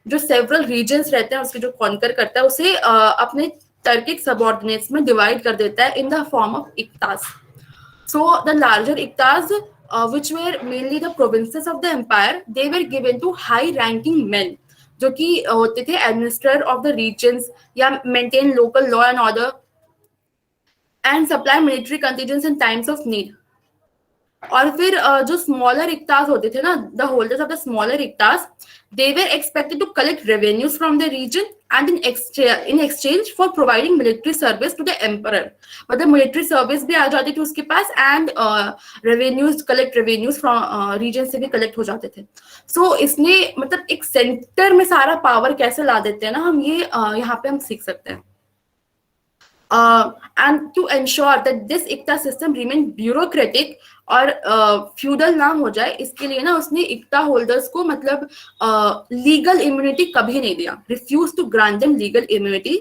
जो सेवरल रीजन्स रहते हैं उसके जो कॉन्कर करता है उसे अपने टर्किक सबऑर्डिनेट्स में डिवाइड कर देता है in the form of iqtas. So the larger iqtas which were mainly the provinces of the empire, they were given to high ranking men जो कि होते थे administrator of the regions या maintain local law and order and supply military contingents in times of need. और फिर जो smaller इक्ताज होते थे ना, the holders of the smaller iqtas, they were expected to collect revenues from the region and in exchange for providing military service to the emperor. मतलब military service भी आ जाती थी उसके पास एंड रेवेन्यूज फ्रॉम रीजन से भी कलेक्ट हो जाते थे. सो इसने मतलब एक सेंटर में सारा पावर कैसे ला देते हैं ना हम, ये यहाँ पे हम सीख सकते हैं. and to ensure that this इक्ता system remain bureaucratic और फ्यूडल ना हो जाए, इसके लिए ना उसने इक्ता होल्डर्स को मतलब लीगल इम्यूनिटी कभी नहीं दिया, refuse to grant them legal immunity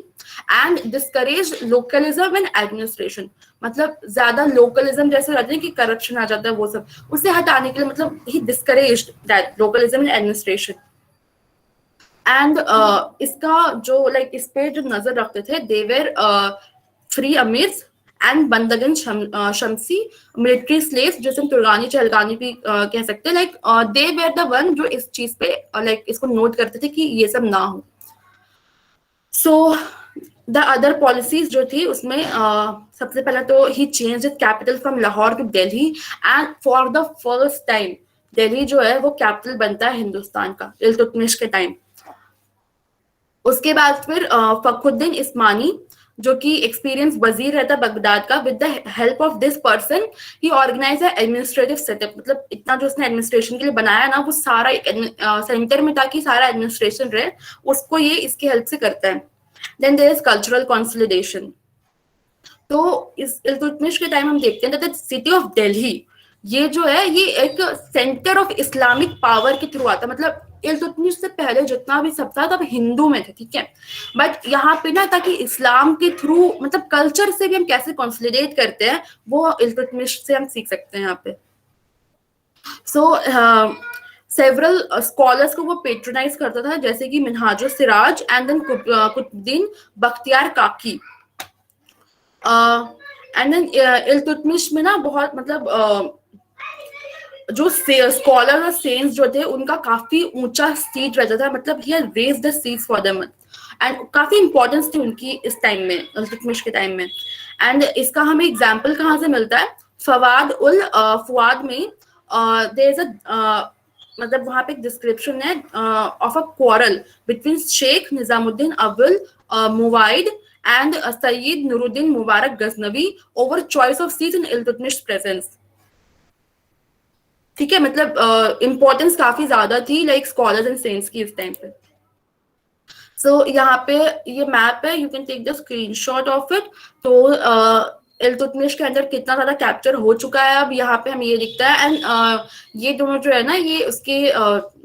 and discourage localism and administration, मतलब ज्यादा लोकलिज्म जैसे रहते हैं कि करप्शन आ जाता है वो सब, उसे हटाने के लिए मतलब he discouraged that localism and administration. And इसका जो लाइक इस पे जो नजर रखते थे they were free amirs and bandagan Shamsi military slaves, जैसे हम तुर्गानी चहलगानी भी कह सकते हैं, like they were the one जो इस चीज पे लाइक इसको नोट करते थे कि ये सब ना हो। सो द अदर पॉलिसीज जो थी उसमें सबसे पहले तो he change capital from Lahore to Delhi and for the first time Delhi जो है वो कैपिटल बनता है हिंदुस्तान का इल्तुतमिश के टाइम। उसके बाद फिर फखरुद्दीन इस्मानी जो कि एक्सपीरियंस वजीर रहता बगदाद का, with the help of this person he organise administrative setup, मतलब इतना जो उसने एडमिनिस्ट्रेशन के लिए बनाया ना वो सारा सेंटर में ताकि सारा एडमिनिस्ट्रेशन रहे, उसको ये इसकी हेल्प से करता है। Then there is cultural consolidation. तो इस इल्तुतमिश के टाइम हम देखते हैं दैट सिटी ऑफ दिल्ली ये जो है ये एक सेंटर ऑफ इस्लामिक पावर के थ्रू आता, मतलब इल्तुतमिश से पहले जितना भी सब था तब हिंदू में थे, ठीक है, बट यहाँ पे ना ताकि इस्लाम के थ्रू मतलब कल्चर से भी हम कैसे कंसोलिडेट करते हैं वो इल्तुतमिश से हम सीख सकते हैं यहाँ पे। सो सेवरल स्कॉलर्स को वो पेट्रोनाइज करता था जैसे कि Minhajul Siraj and then Qutbuddin Bakhtiyar Kaki. And then Iltutmish में ना बहुत मतलब जो स्कॉलर और सेंट्स जो थे उनका काफी ऊंचा सीट रहता था, मतलब he had raised the seats for them and काफी इंपॉर्टेंस थी उनकी इस टाइम में, इल्तुतमिश के टाइम में। एंड इसका हमें एग्जांपल कहाँ से मिलता है, फवाद में देयर इज अ मतलब वहां पे एक डिस्क्रिप्शन है of a quarrel between Sheikh Nizamuddin Awwal Muwaid and Syed Nuruddin Mubarak Ghaznavi over choice of seats in Iltutmish presence. ठीक है, मतलब इम्पोर्टेंस काफी ज्यादा थी लाइक स्कॉलर्स एंड सेंट्स की इस टाइम पे। सो यहाँ पे ये मैप है, you can take the screenshot of it. तो इल्तुतमिश के अंदर कितना ज्यादा कैप्चर हो चुका है अब यहाँ पे हमें ये दिखता है। एंड ये दोनों जो है ना ये उसके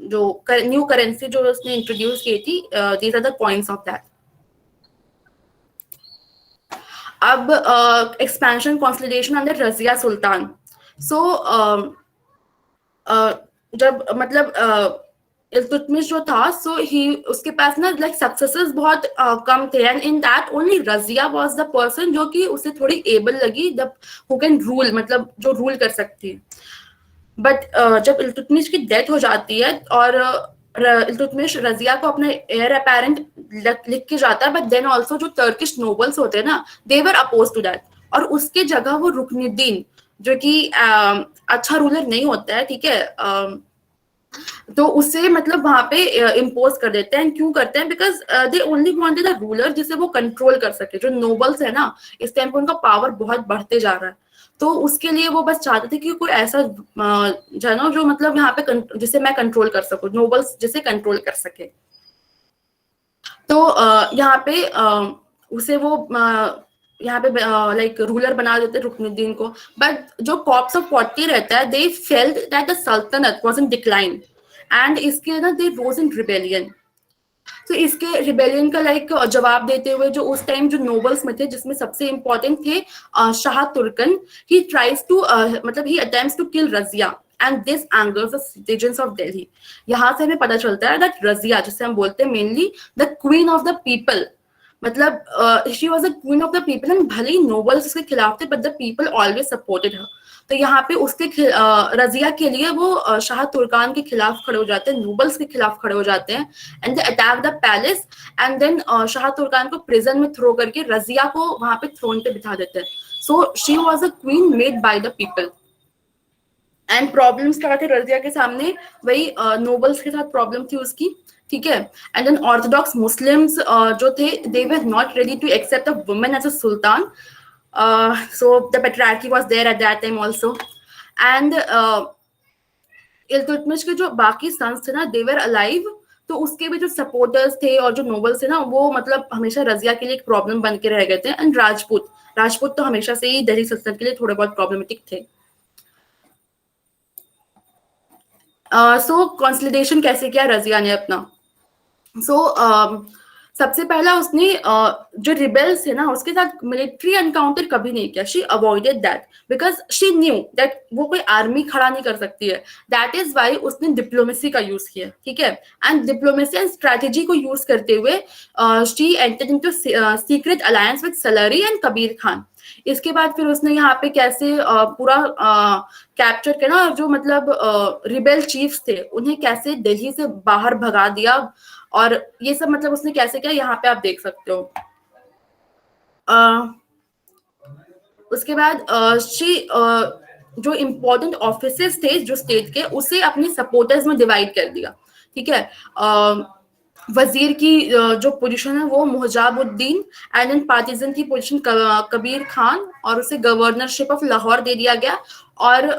जो न्यू करेंसी जो उसने इंट्रोड्यूस की थी, these are the points of that. अब expansion consolidation under Razia Sultan. So जब मतलब इल्तुतमिश जो था सो ही उसके पास ना लाइक सक्सेसेस बहुत कम थे and in that only Razia was the person जो कि उसे थोड़ी एबल लगी जब हु कैन रूल, मतलब जो रूल कर सकती है। बट जब इल्तुतमिश की डेथ हो जाती है और इल्तुतमिश रजिया को अपना एयर अपैरेंट लिख के जाता है, बट देन ऑल्सो जो टर्किश नोबल्स होते हैं ना they were oppose to that, और उसके जगह वो रुकनुद्दीन जो कि अच्छा रूलर नहीं होता है, ठीक है, तो उसे मतलब वहां पे इम्पोज कर देते हैं। क्यों करते हैं? Because they only wanted a ruler जिसे वो कंट्रोल कर सके। जो नोबल्स है ना इस टाइम पे उनका पावर बहुत बढ़ते जा रहा है, तो उसके लिए वो बस चाहते थे कि कोई ऐसा जनो जो मतलब यहाँ पे जिसे मैं कंट्रोल कर सकूं, नोबल्स जिसे कंट्रोल कर सके। तो यहाँ पे उसे वो यहाँ पे लाइक रूलर बना देते रुकनुद्दीन को। बट जो कॉप्स ऑफ 40 रहता है दे फेल्ट दैट द सल्तनत वाज इन डिक्लाइन एंड इसके ना दे रोज इन रिबेलियन। तो इसके रिबेलियन का लाइक जवाब देते हुए जो उस टाइम जो नोबल्स में थे जिसमें सबसे इंपॉर्टेंट थे Shah Turkan, he tries to मतलब he attempts to kill Razia and this angers the citizens of Delhi. यहाँ से हमें पता चलता है दैट रजिया जिसे हम बोलते हैं mainly the queen of the people, मतलब she was the queen of the people and भले ही नोबल्स उसके खिलाफ थे but the people always supported her. तो यहाँ पे उसके रजिया के लिए वो शाह तुर्कान के खिलाफ खड़े हो जाते हैं, नोबल्स के खिलाफ खड़े हो जाते हैं and they attack the palace and then Shah Turkan को प्रिजन में थ्रो करके रजिया को वहां पे थ्रोन पे बिठा देते हैं। So she was a queen made by the people. And problems क्या थे रजिया के सामने? वही नोबल्स के साथ प्रॉब्लम थी उसकी, ठीक है। एंड देन ऑर्थोडॉक्स मुस्लिम्स जो थे they were not ready to accept a women as a sultan, so the patriarchy was there at that time also. And Iltutmish के जो बाकी सन्स थे ना दे वर अलाइव, तो उसके भी जो सपोर्टर्स थे और जो नोबल्स थे ना, वो मतलब हमेशा रजिया के लिए एक प्रॉब्लम बन के रह गए थे। एंड राजपूत तो हमेशा से ही दिल्ली सल्तनत के लिए थोड़े बहुत प्रॉब्लमेटिक थे। सो कंसोलिडेशन कैसे किया रजिया ने अपना? सबसे पहला उसने जो रिबेल्स थे ना उसके साथ मिलिट्री एनकाउंटर कभी नहीं किया। She avoided that because she knew that वो कोई आर्मी खड़ा नहीं कर सकती है। दैट इज वाई उसने डिप्लोमेसी का यूज किया, ठीक है। एंड डिप्लोमेसी एंड स्ट्रेटेजी को यूज करते हुए she entered into secret alliance with Salari and Kabir Khan. इसके बाद फिर उसने यहाँ पे कैसे पूरा कैप्चर किया ना, जो मतलब रिबेल चीफ्स थे उन्हें कैसे दिल्ली से बाहर भगा दिया, और ये सब मतलब उसने कैसे किया यहाँ पे आप देख सकते हो। उसके बाद जो इम्पोर्टेंट ऑफिसेस थे जो स्टेट के, उसे अपने सपोर्टर्स में डिवाइड कर दिया, ठीक है। वजीर की जो पोजीशन है वो मुहजाबुद्दीन, एंड देन पार्टिजन की पोजीशन कबीर खान, और उसे गवर्नरशिप ऑफ लाहौर दे दिया गया। और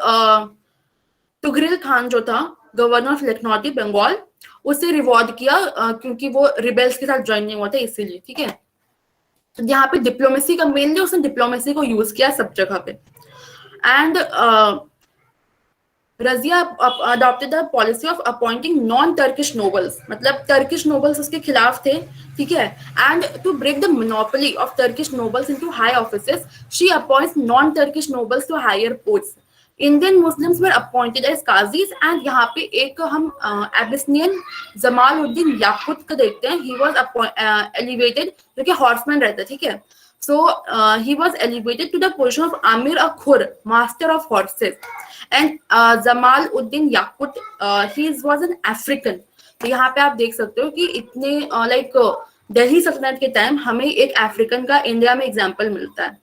तुगरिल खान जो था गवर्नर ऑफ लखनौती बंगाल, उसे रिवॉर्ड किया क्योंकि वो रिबेल्स के साथ ज्वाइन नहीं हुआ था इसीलिए, ठीक है। तो यहाँ पे डिप्लोमेसी का मेनली उसने डिप्लोमेसी को यूज किया सब जगह पे। And Razia adopted the policy of appointing non Turkish nobles, मतलब टर्किश नोबल्स उसके खिलाफ थे, ठीक है। And to break the monopoly of Turkish nobles into high offices, she appoints non Turkish nobles to higher posts. Indian Muslims were appointed as qazis. And यहाँ पे एक हम एबिसिनियन जमालुद्दीन याकुत को देखते हैं। ही वाज एलिवेटेड, जो कि हॉर्समैन रहता है, ठीक है। So he was elevated to the position of Amir Akhur, master of horses. And Jamaluddin Yaqut, he was an African. तो यहाँ पे आप देख सकते हो कि इतने लाइक दिल्ली सल्तनत के टाइम हमें एक अफ्रीकन का इंडिया में एग्जाम्पल मिलता है।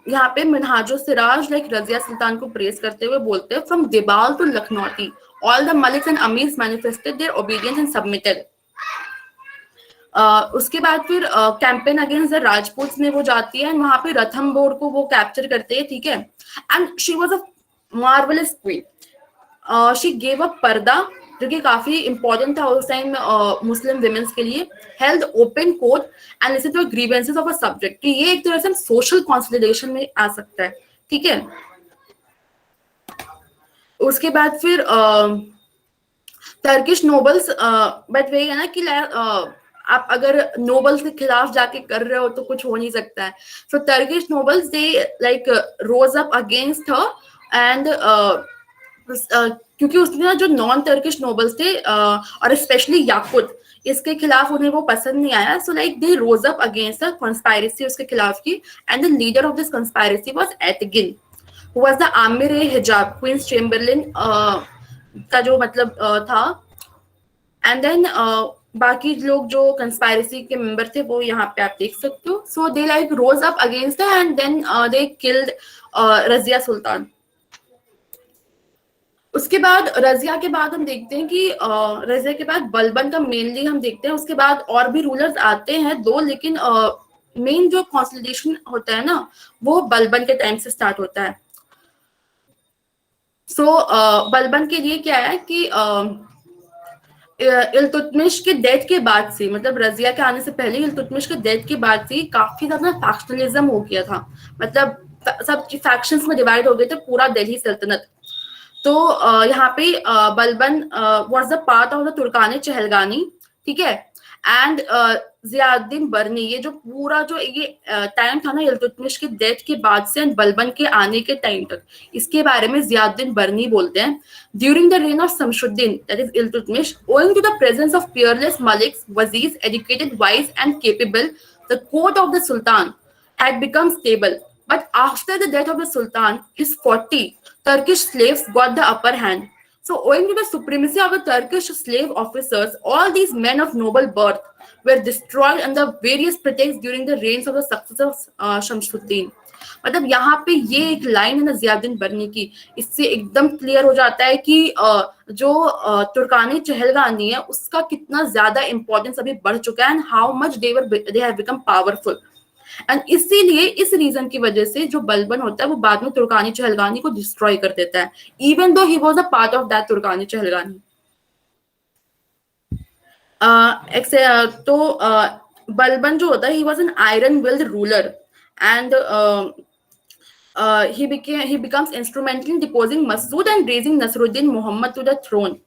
यहाँ पे मिनहाजुस सिराज लाइक रजिया सुल्तान को प्रेस करते हुए बोलते हैं, from Debal to Lakhnauti all the maliks and amirs manifested their obedience and submitted. उसके बाद फिर कैंपेन अगेंस्ट द राजपूत्स में वो जाती है, वहां पे रथम्बोर को वो कैप्चर करते हैं, ठीक है। And she was a marvellous queen. She gave a पर्दा, जो कि काफी इंपॉर्टेंट था उस टाइम मुस्लिम विमेंस के लिए। Held open court and listen to grievances of a subject. तो ये एक तरह से सोशल कंसोलिडेशन में आ सकता है, ठीक है। उसके बाद फिर टर्किश नोबल्स, बट वही है ना कि आप अगर नोबल्स के खिलाफ जाके कर रहे हो तो कुछ हो नहीं सकता है। So Turkish nobles they like rose up against her. And क्योंकि उसने जो नॉन टर्किश नोबल्स थे और स्पेशली याकुत, इसके खिलाफ उन्हें वो पसंद नहीं आया। So like they rose up against the conspiracy उसके खिलाफ की। And the leader of this conspiracy was Aitigin, who was the amir hajib, queen's Chamberlin का जो मतलब था। एंड देन बाकी लोग जो कंस्पायरेसी के मेंबर थे वो यहाँ पे आप देख सकते हो। So they like rose up against and then they killed Razia Sultan. उसके बाद रजिया के बाद हम देखते हैं कि रजिया के बाद बलबन का मेनली हम देखते हैं। उसके बाद और भी रूलर्स आते हैं दो, लेकिन मेन जो कंसोलिडेशन होता है ना वो बलबन के टाइम से स्टार्ट होता है। बलबन के लिए क्या है कि इल्तुतमिश के डेथ के बाद से, मतलब रजिया के आने से पहले इल्तुतमिश के डेथ के बाद से काफी ज्यादा फैक्शनलिज्म हो गया था। मतलब सब फैक्शंस में डिवाइड हो गए थे पूरा दिल्ली सल्तनत। तो यहाँ पे Balban was the part of the Turkani Chahalgani, ठीक है। एंड जियाउद्दीन बर्नी, ये जो पूरा जो ये टाइम था ना इल्तुतमिश के डेथ के बाद से बलबन के आने के टाइम तक, इसके बारे में जियाउद्दीन बर्नी बोलते हैं। During the reign of Shamsuddin that is Iltutmish, owing to the presence of peerless maliks, wazirs, educated, wise and capable, the court of the sultan had become stable. But after the death of the sultan, his 40 Turkish slaves got the upper hand. So owing to the supremacy of the Turkish slave officers, all these men of noble birth were destroyed under various pretexts during the reigns of the successor of Shamsuddin. मतलब यहाँ पे ये एक line है ना जियाउद्दीन बर्नी की, इससे एकदम क्लियर हो जाता है कि जो तुर्कानी चहलगानी है उसका कितना ज्यादा इंपॉर्टेंस अभी बढ़ चुका है, and how much they have become powerful. And इसीलिए इस रीजन की वजह से जो बलबन होता है वो बाद में तुर्कानी चहलगानी को डिस्ट्रॉय कर देता है, even though he was a part of that Turkani Chahalgani. तो बलबन जो होता है, he was an iron-willed ruler, and he becomes instrumental in deposing Masood and raising Nasruddin Muhammad to the throne.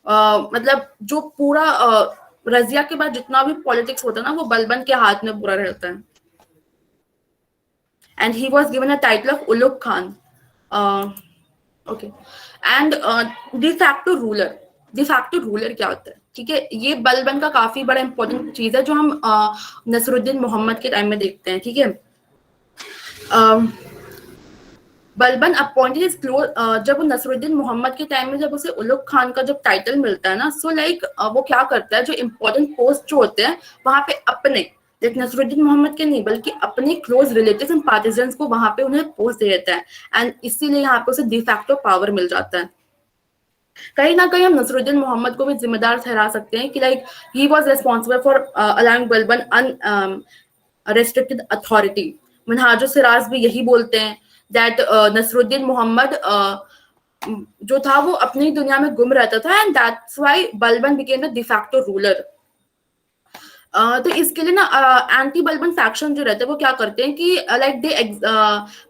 मतलब जो पूरा रजिया के बाद जितना भी पॉलिटिक्स होता है ना, वो बलबन के हाथ में पूरा रहता है. And he was given a title of Ulugh Khan. Okay. And de facto ruler क्या होता है? ठीक है, ये बलबन का काफी बड़ा इंपॉर्टेंट चीज है जो हम नसरुद्दीन मोहम्मद के टाइम में देखते हैं. ठीक है, बलबन अपॉइंटेड इज क्लोज. जब नसरुद्दीन मोहम्मद के टाइम में जब उसे उलुग खान का जब टाइटल मिलता है ना, सो लाइक वो क्या करता है, जो इम्पोर्टेंट पोस्ट जो होते हैं वहां पे अपने नसरुद्दीन मोहम्मद के नहीं बल्कि अपने क्लोज रिलेटिव्स एंड पार्टिजन्स को वहां पे उन्हें पोस्ट दे देता है. एंड इसीलिए यहाँ पे उसे डी फैक्टो पावर मिल जाता है. कहीं ना कहीं हम नसरुद्दीन मोहम्मद को भी जिम्मेदार ठहरा सकते हैं कि like he was responsible for allowing Balban unrestricted authority. Minhajul Siraj भी यही बोलते हैं दैट नसरुद्दीन मोहम्मद जो था वो अपनी दुनिया में गुम रहता था, and that's why Balban became the de facto ruler. तो इसके लिए ना एंटी बलबन फैक्शन जो रहते हैं वो क्या करते हैं कि like they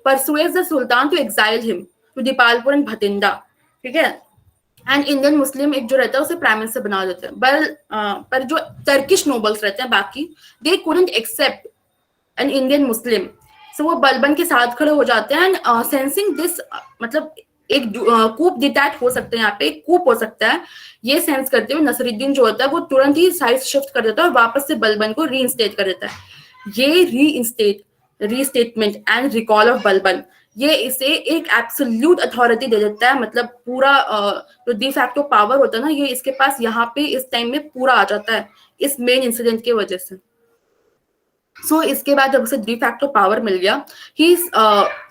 persuade the sultan to exile him to Dipalpur and Bathinda. ठीक है, एंड इंडियन मुस्लिम एक जो रहता है उसे प्राइम मिनिस्टर बना देते हैं. पर जो टर्किश नोबल्स रहते हैं बाकी, they couldn't accept an Indian Muslim, so वो बलबन के साथ खड़े हो जाते हैं. एंड सेंसिंग दिस, मतलब एक कूप डिटैच हो सकते हैं, यहाँ पे एक कूप हो सकता है, ये सेंस करते हुए नसरुद्दीन जो होता है वो तुरंत ही साइड शिफ्ट कर देता है और वापस से बलबन को रीइंस्टेट कर देता है. ये restatement and recall of Balban, ये इसे एक एब्सोल्यूट अथॉरिटी दे देता है. मतलब पूरा जो डी फैक्टो पावर होता है ना, ये इसके पास यहाँ पे इस टाइम में पूरा आ जाता है इस मेन इंसिडेंट की वजह से. सो इसके बाद जब उसे डी फैक्टो पावर मिल गया, ही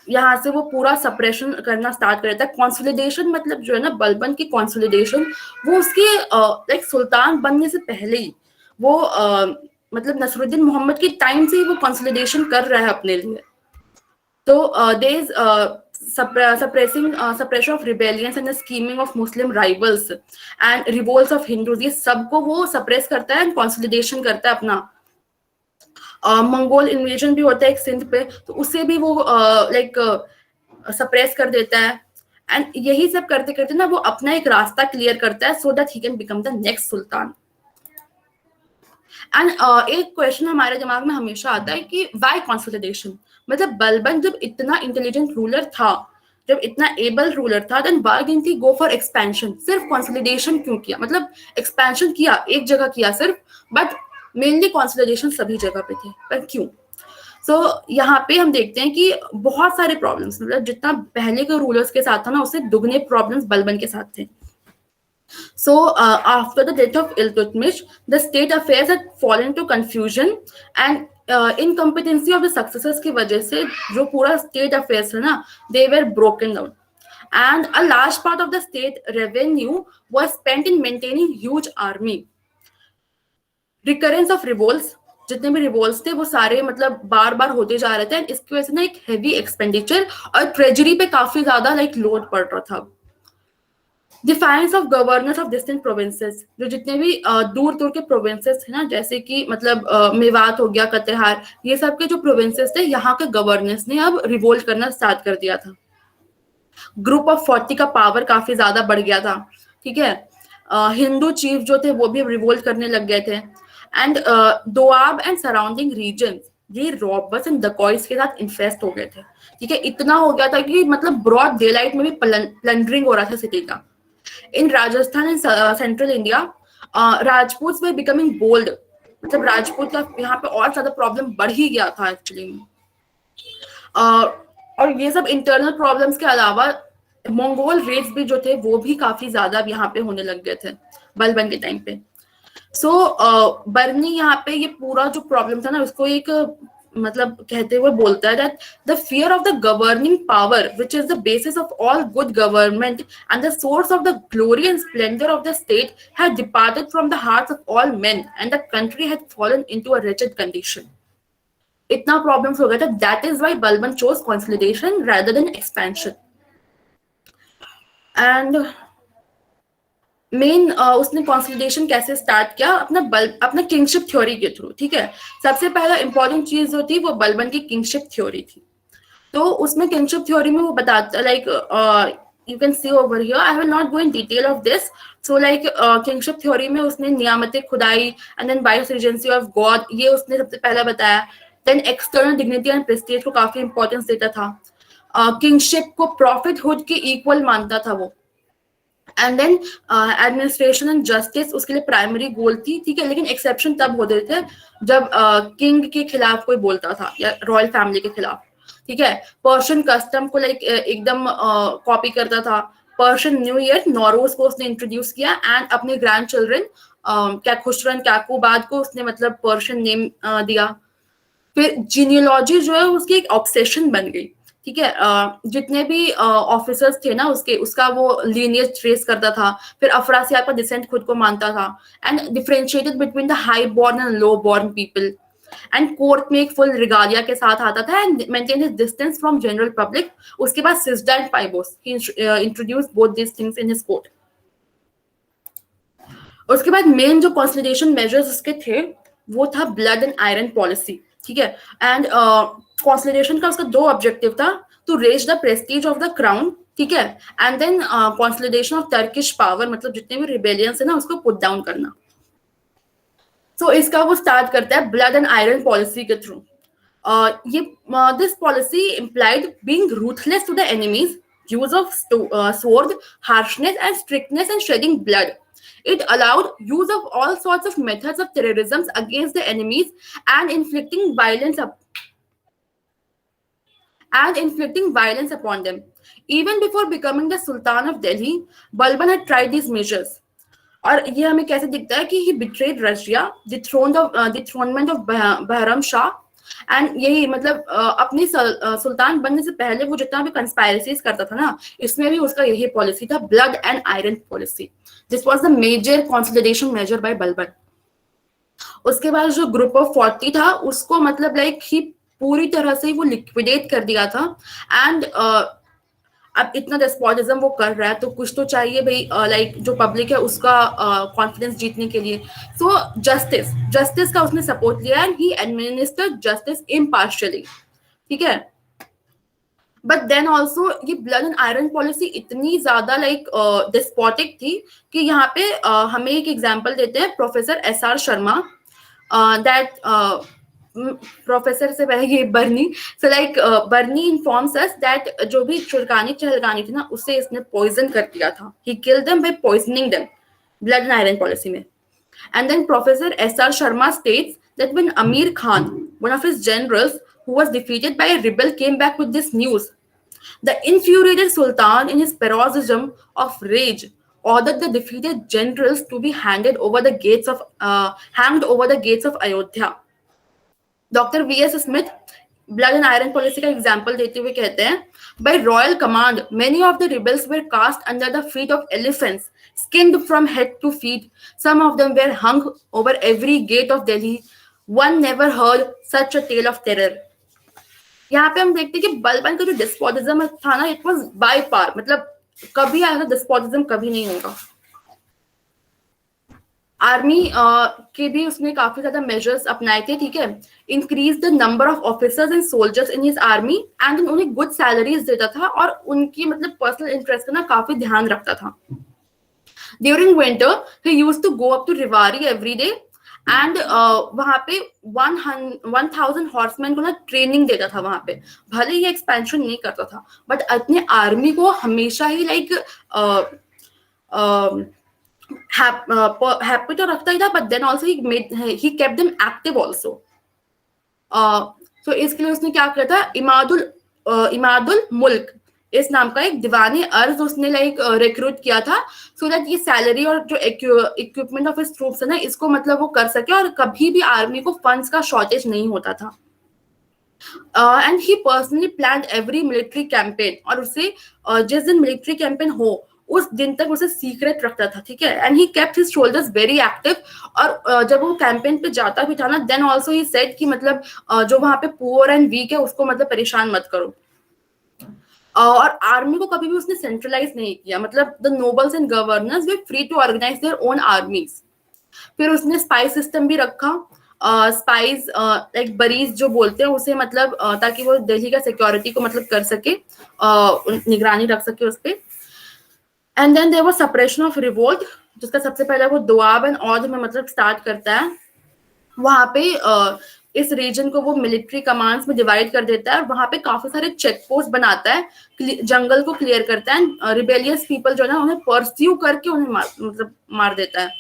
यहाँ से वो पूरा सप्रेशन करना स्टार्ट कर देता है. कॉन्सोलिडेशन मतलब जो है ना, बलबन की कॉन्सोलिडेशन, वो उसके लाइक सुल्तान बनने से पहले ही वो मतलब नसरुद्दीन मोहम्मद के टाइम से ही वो कॉन्सोलिडेशन कर रहा है अपने लिए. तो there is suppression of rebellions and the scheming of Muslim rivals and revolts of Hindus, ये सबको वो सप्रेस करता है एंड कंसोलिडेशन करता है अपना. मंगोल इन्वेजन भी होता है एक सिंध पे, तो उसे भी वो लाइक सप्रेस कर देता है. एंड यही सब करते करते ना वो अपना एक रास्ता क्लियर करता है so that he can become the next Sultan. And एक क्वेश्चन हमारे दिमाग में हमेशा आता है कि व्हाई कंसोलिडेशन. मतलब बलबन जब इतना इंटेलिजेंट रूलर था, जब इतना एबल रूलर था, then why didn't he go for expansion. सिर्फ कंसोलिडेशन क्यों किया? मतलब एक्सपेंशन किया एक जगह किया सिर्फ, बट मेनली कंसोलिडेशन सभी जगह पे थे, पर क्यों? सो यहाँ पे हम देखते हैं कि बहुत सारे प्रॉब्लम्स, मतलब जितना पहले के रूलर्स के साथ था ना, उससे दुगने प्रॉब्लम्स बलबन के साथ थे. So after the death of Iltutmish, the state affairs had fallen into confusion and incompetency of the successors की वजह से जो पूरा state affairs है ना, they were broken down, and a large part of the state revenue was spent in maintaining huge army. Recurrence of revolts, जितने भी revolts थे वो सारे मतलब बार बार होते जा रहे थे, एंड इसकी वजह से ना एक हेवी एक्सपेंडिचर और ट्रेजरी पे काफी ज्यादा लाइक लोड पड़ रहा था. Defines of governors of distant provinces, जो जितने भी दूर दूर के प्रोविंसेस थे ना, जैसे कि मतलब मेवात हो गया, कटिहार, ये सब के जो प्रोविंसेस थे, यहाँ के गवर्नर्स ने अब रिवोल्ट करना स्टार्ट कर दिया था. ग्रुप ऑफ 40 का पावर काफी ज्यादा बढ़ गया था. ठीक है, हिंदू चीफ जो थे वो भी रिवोल्ट करने लग गए थे. And Doab and surrounding reason ये रॉबर्स एंड डकॉइज के साथ इन्फेस्ट हो गए थे. ठीक है, इतना हो गया था कि मतलब ब्रॉड डे लाइट में भी प्लंडरिंग हो रहा था सिटी का. In Rajasthan and Central India, Rajputs were becoming bold. मतलब राजपूत का यहाँ पे और ज्यादा प्रॉब्लम बढ़ ही गया था एक्चुअली में. और ये सब इंटरनल प्रॉब्लम्स के अलावा मंगोल रेड्स भी जो थे वो भी काफी ज्यादा यहाँ पे होने लग गए थे बलबन के टाइम पे. सो बर्नी यहाँ पे ये पूरा जो प्रॉब्लम था ना, उसको एक मतलब कहते हुए बोलता है that the fear of the governing power, which is the basis of all good government and the source of the glory and splendor of the state, had departed from the hearts of all men and the country had fallen into a wretched condition. इतना problems हो गया था. That is why Balban chose consolidation rather than expansion. And main उसने consolidation कैसे start किया, अपना kingship theory के through, ठीक है। सबसे पहला इंपॉर्टेंट चीज जो थी वो बलबन की किंगशिप थ्योरी थी। तो उसमें किंगशिप थ्योरी में वो बताता, like you can see over here, I will not go in detail of this. So like kingship theory में उसने Niyamat Khudai and then vice regency of God, ये उसने सबसे पहला बताया। Then external dignity and prestige को काफी इंपॉर्टेंस देता था। किंगशिप को प्रॉफिटहुड के इक्वल मानता था वो। And then administration and justice उसके लिए प्राइमरी गोल थी, ठीक है। लेकिन एक्सेप्शन तब होते थे जब किंग के खिलाफ कोई बोलता था या रॉयल फैमिली के खिलाफ, ठीक है। पर्शियन कस्टम को लाइक एकदम कॉपी करता था। पर्शियन न्यू ईयर नौरोज को उसने इंट्रोड्यूस किया एंड अपने ग्रैंड चिल्ड्रन क्या खुशरन क्याकुबाद को उसने मतलब पर्शियन नेम दिया। फिर जीनियोलॉजी जो है उसकी एक ऑब्सेशन बन गई, ठीक है। जितने भी ऑफिसर्स थे ना उसका वो लीनियज ट्रेस करता था। फिर अफरासियाब का डिसेंट खुद को मानता था and differentiated between the high born and low born people. And court में एक फुल रिगालिया के साथ आता था and maintain his distance from general public. उसके बाद sijda and paibos, he introduce both this things in his court. उसके बाद मेन जो कंसोलिडेशन मेजर्स उसके थे वो था ब्लड एंड आयरन पॉलिसी, ठीक है। एंड कंसोलिडेशन का उसका दो ऑब्जेक्टिव था, to raise the prestige of the crown, ठीक है। And then consolidation of Turkish power, मतलब जितने भी रिबेलियंस है ना उसको पुट डाउन करना। सो इसका वो स्टार्ट करता है ब्लड एंड आयरन पॉलिसी के थ्रू। ये this policy implied being ruthless to the enemies, use of sword, harshness and strictness and shedding blood. It allowed use of all sorts of methods of terrorism against the enemies and inflicting violence upon them. Even before becoming the Sultan of Delhi, Balban had tried these measures. और ये हमें कैसे दिखता है कि he betrayed Russia, dethronement of Bahram Shah, and यही मतलब अपनी सुल्तान बनने से पहले वो जितना भी कंस्पायरेसीज करता था ना, इसमें भी उसका यही पॉलिसी था, blood and iron policy. This was the major consolidation major by Balban. उसके बाद जो ग्रुप ऑफ 40 था उसको मतलब लाइक ही पूरी तरह से वो लिक्विडेट कर दिया था। एंड अब इतना डेस्पोटिज्म वो कर रहा है तो कुछ तो चाहिए भाई, लाइक जो पब्लिक है उसका कॉन्फिडेंस जीतने के लिए। सो जस्टिस का उसने सपोर्ट लिया and he administered justice impartially, ठीक है। बट देन ऑल्सो ये ब्लड एंड आयरन पॉलिसी इतनी ज्यादा लाइक डिस्पोटिक थी कि यहाँ पे हमें एक एग्जाम्पल देते हैं professor SR Sharma, that professor से पहले ये Barani. So like Barani informs us that जो भी चुलकानी चहलकानी थी ना उसे इसने पॉइजन कर दिया था। He killed them by poisoning them, blood and iron policy में। And then professor SR Sharma states that when Amir Khan, one of his generals who was defeated by a rebel, came back with this news, the infuriated sultan in his paroxysm of rage ordered the defeated generals to be hanged over the gates of Ayodhya. Doctor VS Smith blood and iron policy का example देते हुए कहते हैं, by royal command many of the rebels were cast under the feet of elephants, skinned from head to feet. Some of them were hung over every gate of Delhi. One never heard such a tale of terror. यहाँ पे हम देखते हैं कि बलबन का जो despotism था ना, इट वाज बाय फार, मतलब कभी ऐसा डिस्पोटिज्म कभी नहीं होगा। आर्मी के भी उसने काफी ज्यादा मेजर्स अपनाए थे, ठीक है। Increase the number of officers and soldiers in his army and उन्हें गुड सैलरीज देता था और उनकी मतलब पर्सनल इंटरेस्ट का ना काफी ध्यान रखता था। During winter he used to go up to Rewari every day and वहां पे 1000 हॉर्समैन को ना ट्रेनिंग देता था वहां पे। भले ही एक्सपेंशन नहीं करता था बट अपने आर्मी को हमेशा ही लाइक हैप्पी तो रखता ही था, but then also he kept them active also. तो इसके लिए उसने क्या किया था, इमादुल मुल्क इस नाम का एक दीवाने अर्ज उसने लाइक रिक्रूट किया था, सो दैट ये सैलरी और जो इक्विपमेंट ऑफ हिज ट्रूप्स है ना इसको मतलब वो कर सके और कभी भी आर्मी को फंड्स का शॉर्टेज नहीं होता था। And he personally planned every military campaign, और उसे जिस दिन मिलिट्री कैंपेन हो उस दिन तक उसे सीक्रेट रखता था, ठीक है। And he kept his shoulders very active, और जब वो कैंपेन पे जाता भी था ना, देन ऑल्सो ही सेड कि मतलब जो वहां पे पुअर एंड वीक है उसको मतलब परेशान मत करो। और आर्मी को कभी भी उसने सेंट्रलाइज नहीं किया, मतलब the nobles and governors were free to organize their own armies. फिर उसने स्पाई सिस्टम भी रखा, स्पाइस लाइक बरीज जो बोलते हैं उसे, मतलब ताकि वो दिल्ली का सिक्योरिटी को मतलब कर सके, निगरानी रख सके उस पर। And then there was suppression of revolt, जिसका सबसे पहले वो दोआब एंड औध में मतलब स्टार्ट करता है। वहां पे इस रीजन को वो मिलिट्री कमांड्स में डिवाइड कर देता है और वहां पे काफी सारे चेक पोस्ट बनाता है, जंगल को क्लियर करता है, रिबेलियस पीपल जो है ना उन्हें परस्यू करके उन्हें मतलब मार देता है।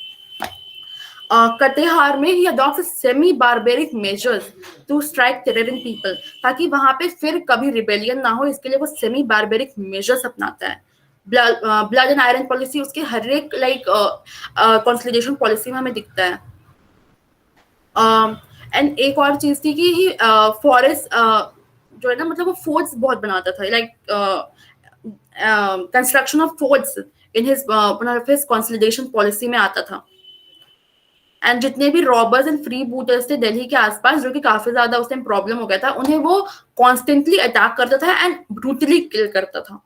कटेहार में he adopt semi barbaric measures to strike terror in people, ताकि वहां पे फिर कभी रिबेलियन ना हो, इसके लिए वो सेमी बारबेरिक मेजर्स अपनाता है। ब्लड एंड आयरन पॉलिसी उसके हर एक लाइक कंसोलिडेशन पॉलिसी में हमें दिखता है। एंड एक और चीज थी कि फॉरेस्ट जो है ना, मतलब वो फोर्ट्स बहुत बनाता था, like construction of forts in his consolidation policy में आता था। एंड जितने भी रॉबर्स एंड फ्री बूटर्स थे दिल्ली के आसपास, जो कि काफी ज्यादा उस टाइम प्रॉब्लम हो गया था, उन्हें वो कॉन्स्टेंटली अटैक करता था एंड ब्रूटली किल करता था।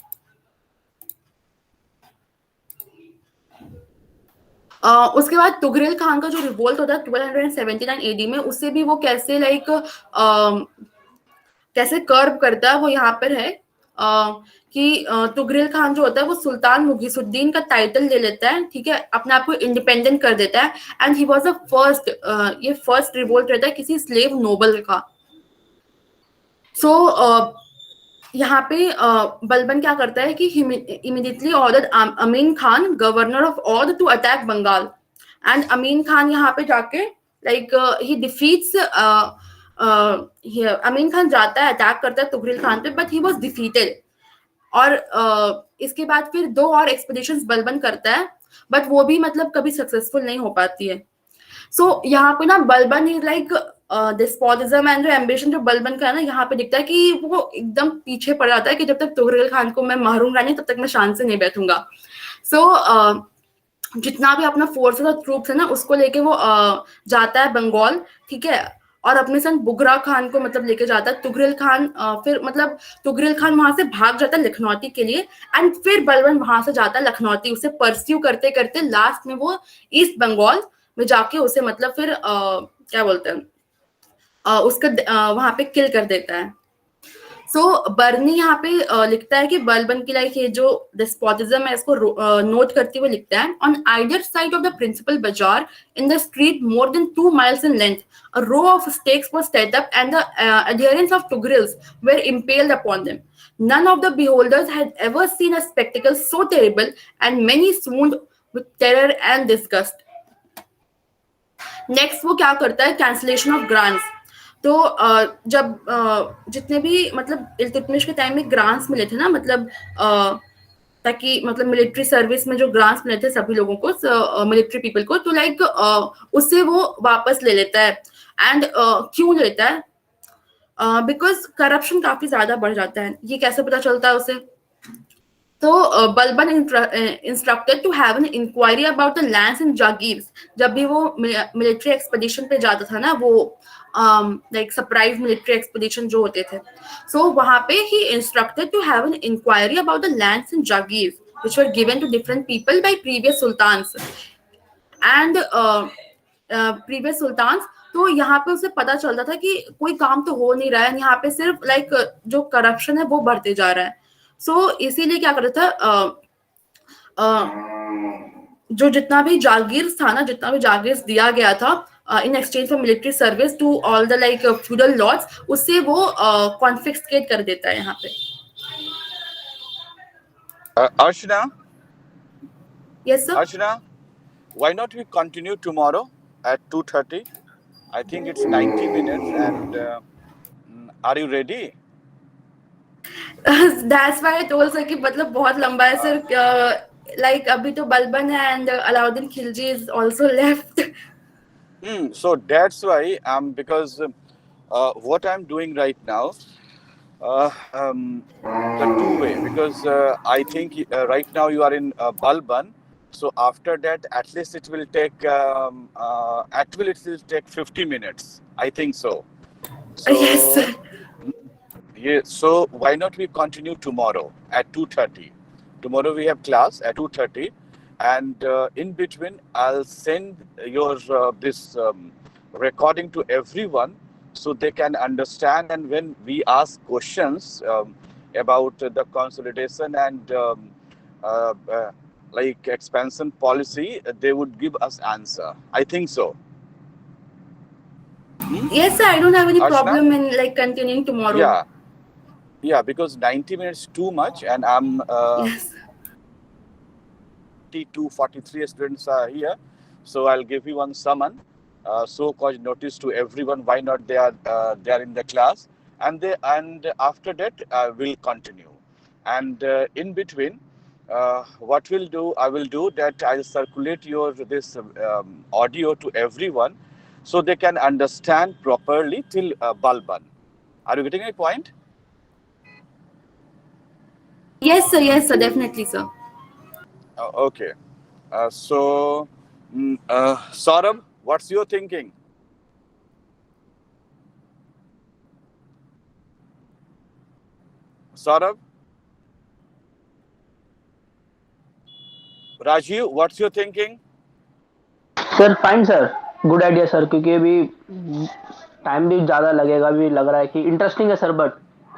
उसके बाद तुगरेल खान का जो रिवोल्ट होता है 1279 एडी में, उससे भी वो कैसे लाइक कैसे कर्व करता है वो यहाँ पर है कि तुगरेल खान जो होता है वो सुल्तान मुगीसुद्दीन का टाइटल ले लेता है, ठीक है, अपने आप को इंडिपेंडेंट कर देता है। And he was the first, ये फर्स्ट रिवोल्ट रहता है किसी स्लेव नोबल का। सो यहाँ पे बलबन क्या करता है कि immediately ordered Amin Khan governor of Awadh to attack Bengal. And Amin Khan यहाँ पे जाके like he defeats, Amin Khan जाता है अटैक करता है तुगरेल खान पे, बट ही वाज डिफीटेड। और इसके बाद फिर 2 और एक्सपेडिशंस बलबन करता है, बट वो भी मतलब कभी सक्सेसफुल नहीं हो पाती है। सो यहाँ पे ना Balban is like despotism and जो एम्बिशन जो बलबन का है ना, यहाँ पे दिखता है कि वो एकदम पीछे पड़ जाता है कि जब तक तुगरेल खान को मैं मारूंगा नहीं तब तक मैं शान से नहीं बैठूंगा। सो जितना भी अपना फोर्सेस और ट्रूप्स है ना उसको लेके वो जाता है बंगाल, ठीक है, और अपने संग बुगरा खान को मतलब लेके जाता है। तुगरेल खान फिर मतलब तुगरेल खान वहां से भाग जाता है लखनौती के लिए, एंड फिर बलबन वहां से जाता है लखनौती, उसे परस्यू करते करते लास्ट में वो ईस्ट बंगाल में जाके उसे मतलब फिर क्या बोलते हैं उसका वहां पे किल कर देता है। सो बर्नी यहाँ पे लिखता है कि बलबन की लाइक ये जो डिस्पोटिज्म है इसको नोट करते हुए लिखता है, on either side of the principal bazaar in the street more than 2 miles in length a row of stakes was set up and the adherents of Tugrils were impaled upon them. None of the beholders had ever seen a spectacle so terrible and many swooned with terror and disgust. Next वो क्या करता है, cancellation of grants. तो जब जितने भी मतलब इल्तुतमिश के टाइम में ग्रांट्स मिले थे ना, मतलब ताकि मतलब मिलिट्री सर्विस में जो ग्रांट्स मिले थे सभी लोगों को, मिलिट्री पीपल को, तो लाइक उससे वो वापस ले लेता है। एंड क्यों लेता है? बिकॉज करप्शन काफी ज्यादा बढ़ जाता है। ये कैसे पता चलता है उसे? तो Balban instructed to have an inquiry about the lands in jagirs. जब भी वो मिलिट्री एक्सपेडिशन पे जाता था ना, वो लाइक सरप्राइज मिलिट्री एक्सपेडिशन जो होते थे, सो वहां पे he instructed to have an inquiry about the lands in jagirs which were given to different people by previous sultans and previous sultans. तो यहाँ पे उसे पता चलता था कि कोई काम तो हो नहीं रहा है, यहाँ पे सिर्फ लाइक जो करप्शन है वो बढ़ते जा रहा है। सो इसीलिए क्या करता था, जो जितना भी जागीर था ना, जितना भी जागीर दिया गया था in exchange for military service to all the like feudal lords, उससे वो कॉन्फिस्केट कर देता है यहाँ पे। Archana? Yes, sir. Archana, why not we continue tomorrow at 2:30? I think it's 90 minutes and are you ready? That's why I told sir कि मतलब बहुत लंबा है सर, like अभी तो बलबन है and Alauddin Khilji is also left. So that's why because what I'm doing right now, the two-way, because I think right now you are in Balban, so after that at least it will take it will take 50 minutes, I think so. Yes, sir. Yeah, so why not we continue tomorrow at 2:30? Tomorrow we have class at 2:30, and in between I'll send your this recording to everyone so they can understand. And when we ask questions about the consolidation and uh, uh, like expansion policy, they would give us answer. I think so. Hmm? Yes, sir. I don't have any Ashna? problem in like continuing tomorrow. Yeah, yeah, because 90 minutes too much, and I'm Yes. 42, 43 students are here. So I'll give you one summon, so-called notice to everyone why not they are in the class, and after that we'll continue. And in between, what we'll do, I will do that I'll circulate your this audio to everyone, so they can understand properly till Balban. Are you getting my point? Yes, sir. Yes, sir. Definitely, sir. Okay. So, Saurabh, what's your thinking? Saurabh, Rajiv, what's your thinking? Sir fine sir, good idea sir, क्योंकि अभी time भी ज़्यादा लगेगा, भी लग रहा है कि इंटरेस्टिंग है सर, बट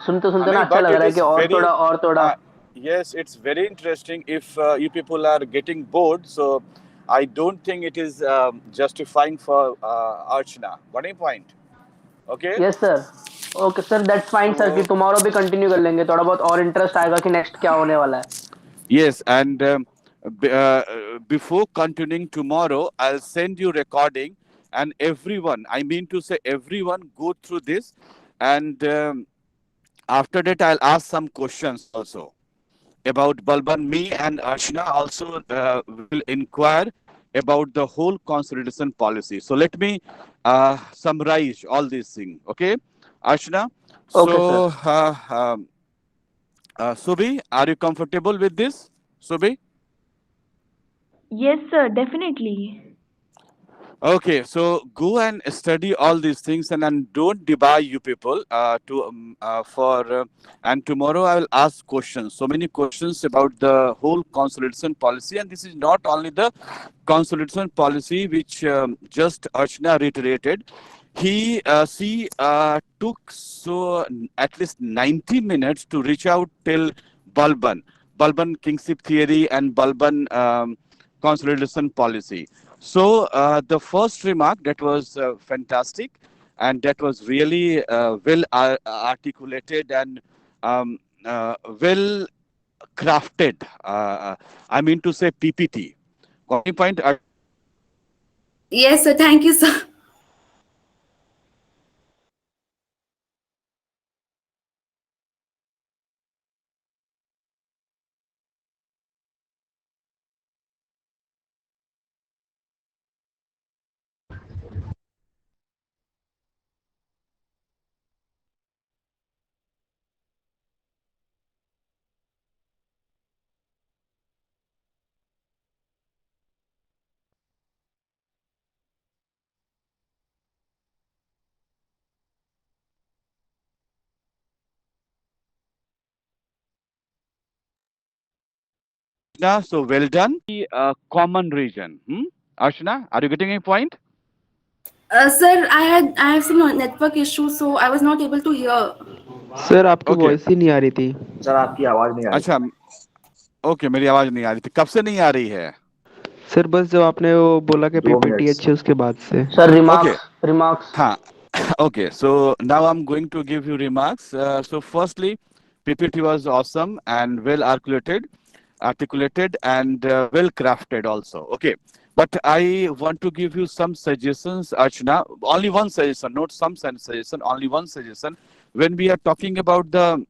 सुनते सुनते ना नहीं, अच्छा but लग it रहा है is कि very, और थोड़ा yes, it's very interesting. If you people are getting bored, so I don't think it is justifying for Archana. What a point. Okay. Yes sir, okay sir, that's fine sir, कि So, tomorrow भी continue कर लेंगे, थोड़ा बहुत और interest आएगा कि next क्या होने वाला है. yes, and before continuing tomorrow, I'll send you recording, and everyone, I mean to say everyone, go through this, and after that, I'll ask some questions also about Balban. Me and Archana also will inquire about the whole consolidation policy. So let me summarize all these things. Okay, Archana. Okay sir. So, Subi, are you comfortable with this, Subi? Yes, sir, definitely. Okay, so go and study all these things, and don't debar you people and tomorrow I will ask questions. So many questions about the whole consolidation policy, and this is not only the consolidation policy which just Archana reiterated. She took at least 90 minutes to reach out till Balban kingship theory and Balban consolidation policy. So the first remark, that was fantastic, and that was really well articulated and well crafted. I mean to say PPT. Got my point? Yes, sir. Thank you, sir. So well done. The common region. Archana, are you getting a point? Sir, I have some network issues, so I was not able to hear. Sir आपकी Okay. Voice ही नहीं आ रही थी. Sir आपकी आवाज नहीं आ रही. अच्छा, okay, मेरी आवाज नहीं आ रही थी. कब से नहीं आ रही है? सर बस जब आपने वो बोला कि 2 पीपीटी minutes. अच्छी उसके बाद से. Sir remarks. हाँ. Okay, so now I'm going to give you remarks. So firstly, PPT was awesome and well articulated and well crafted also. Okay, but I want to give you some suggestions, Archana. Only one suggestion, not some suggestion, only one suggestion. When we are talking about the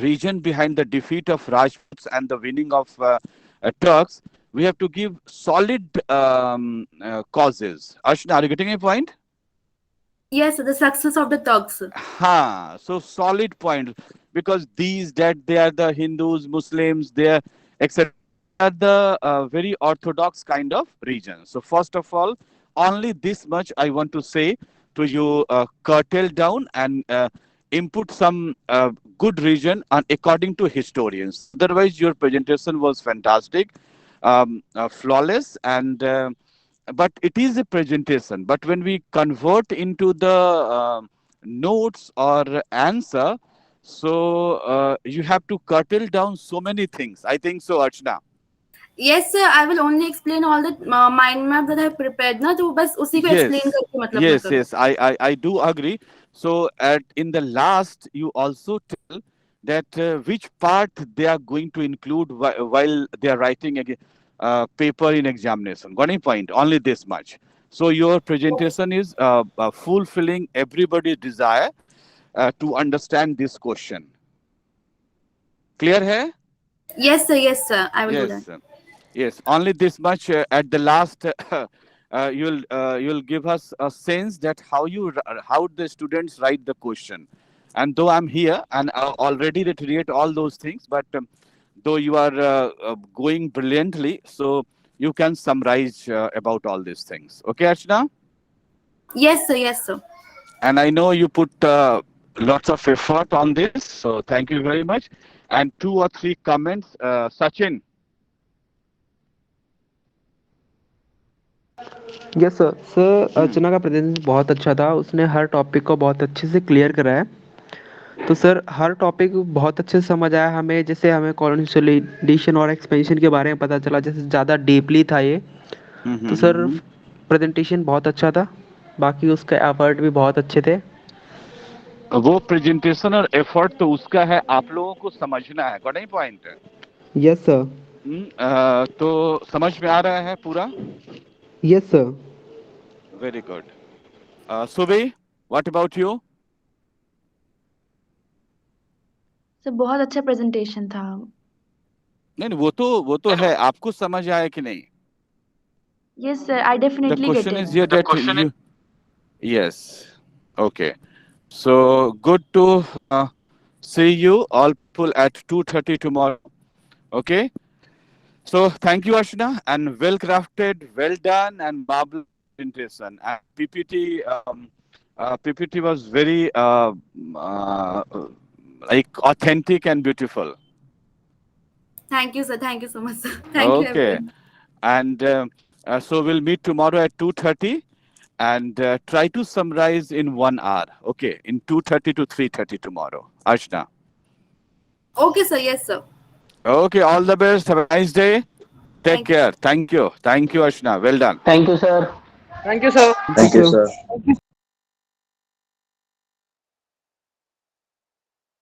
region behind the defeat of Rajputs and the winning of Turks, we have to give solid causes. Archana, are you getting a point? Yes, sir, the success of the Turks. So solid point, because that they are the Hindus, Muslims, they are etc. Are the very orthodox kind of region. So first of all, only this much I want to say to you, curtail down and input some good reason and according to historians. Otherwise, your presentation was fantastic, flawless, and but it is a presentation. But when we convert into the notes or answer, so you have to curtail down so many things. I think so, Archana. Yes sir, I will only explain all the mind map that I have prepared ना, तो बस उसी को explain Yes, करके मतलब मैं yes, करूँ. yes. I do agree. So at in the last, you also tell that which part they are going to include while they are writing a paper in examination. Got any point? Only this much. So your presentation is fulfilling everybody's desire to understand this question. Clear hai? Yes sir, I will do that. Yes, yes. Only this much. At the last, you'll give us a sense that how the students write the question. And though I'm here and already reiterate all those things, but though you are going brilliantly, so you can summarize about all these things. Okay, Archana? Yes sir. And I know you put lots of effort on this, so thank you very much. And 2 or 3 comments, Sachin. Yes sir. Sir Archana का presentation बहुत अच्छा था, उसने हर topic को बहुत अच्छे से clear कराया। तो सर हर टॉपिक बहुत अच्छे से समझ आया हमें, जैसे हमें कंसोलिडेशन और एक्सपेंशन के बारे में पता चला, जैसे ज़्यादा डीपली था ये। तो सर प्रेजेंटेशन बहुत अच्छा था, बाकी उसका एफर्ट भी बहुत अच्छे थे। वो प्रेजेंटेशन और एफर्ट तो उसका है, आप लोगों को समझना है। Got any point? Yes sir. तो समझ में आ रहा है पूरा? Yes sir. Very good. Sube, what about you? Sir बहुत अच्छा प्रेजेंटेशन था। नहीं, वो तो है, आपको समझ आया कि नहीं? Yes sir, I The definitely get question it. is here that you... Yes. Okay. So good to see you all people at 2:30 tomorrow. Okay. So thank you, Archana, and well crafted, well done, and marvelous presentation. And PPT was very like authentic and beautiful. Thank you sir, thank you so much sir. Thank you Okay. everyone. And so we'll meet tomorrow at 2:30 and try to summarize in 1 hour. Okay, in 2:30 to 3:30 tomorrow. Archana. Okay sir, yes sir. Okay, all the best. Have a nice day. Take Thank you. care. Thank you. Thank you, Archana. Well done. Thank you, sir. Thank you, sir. Thank you, sir।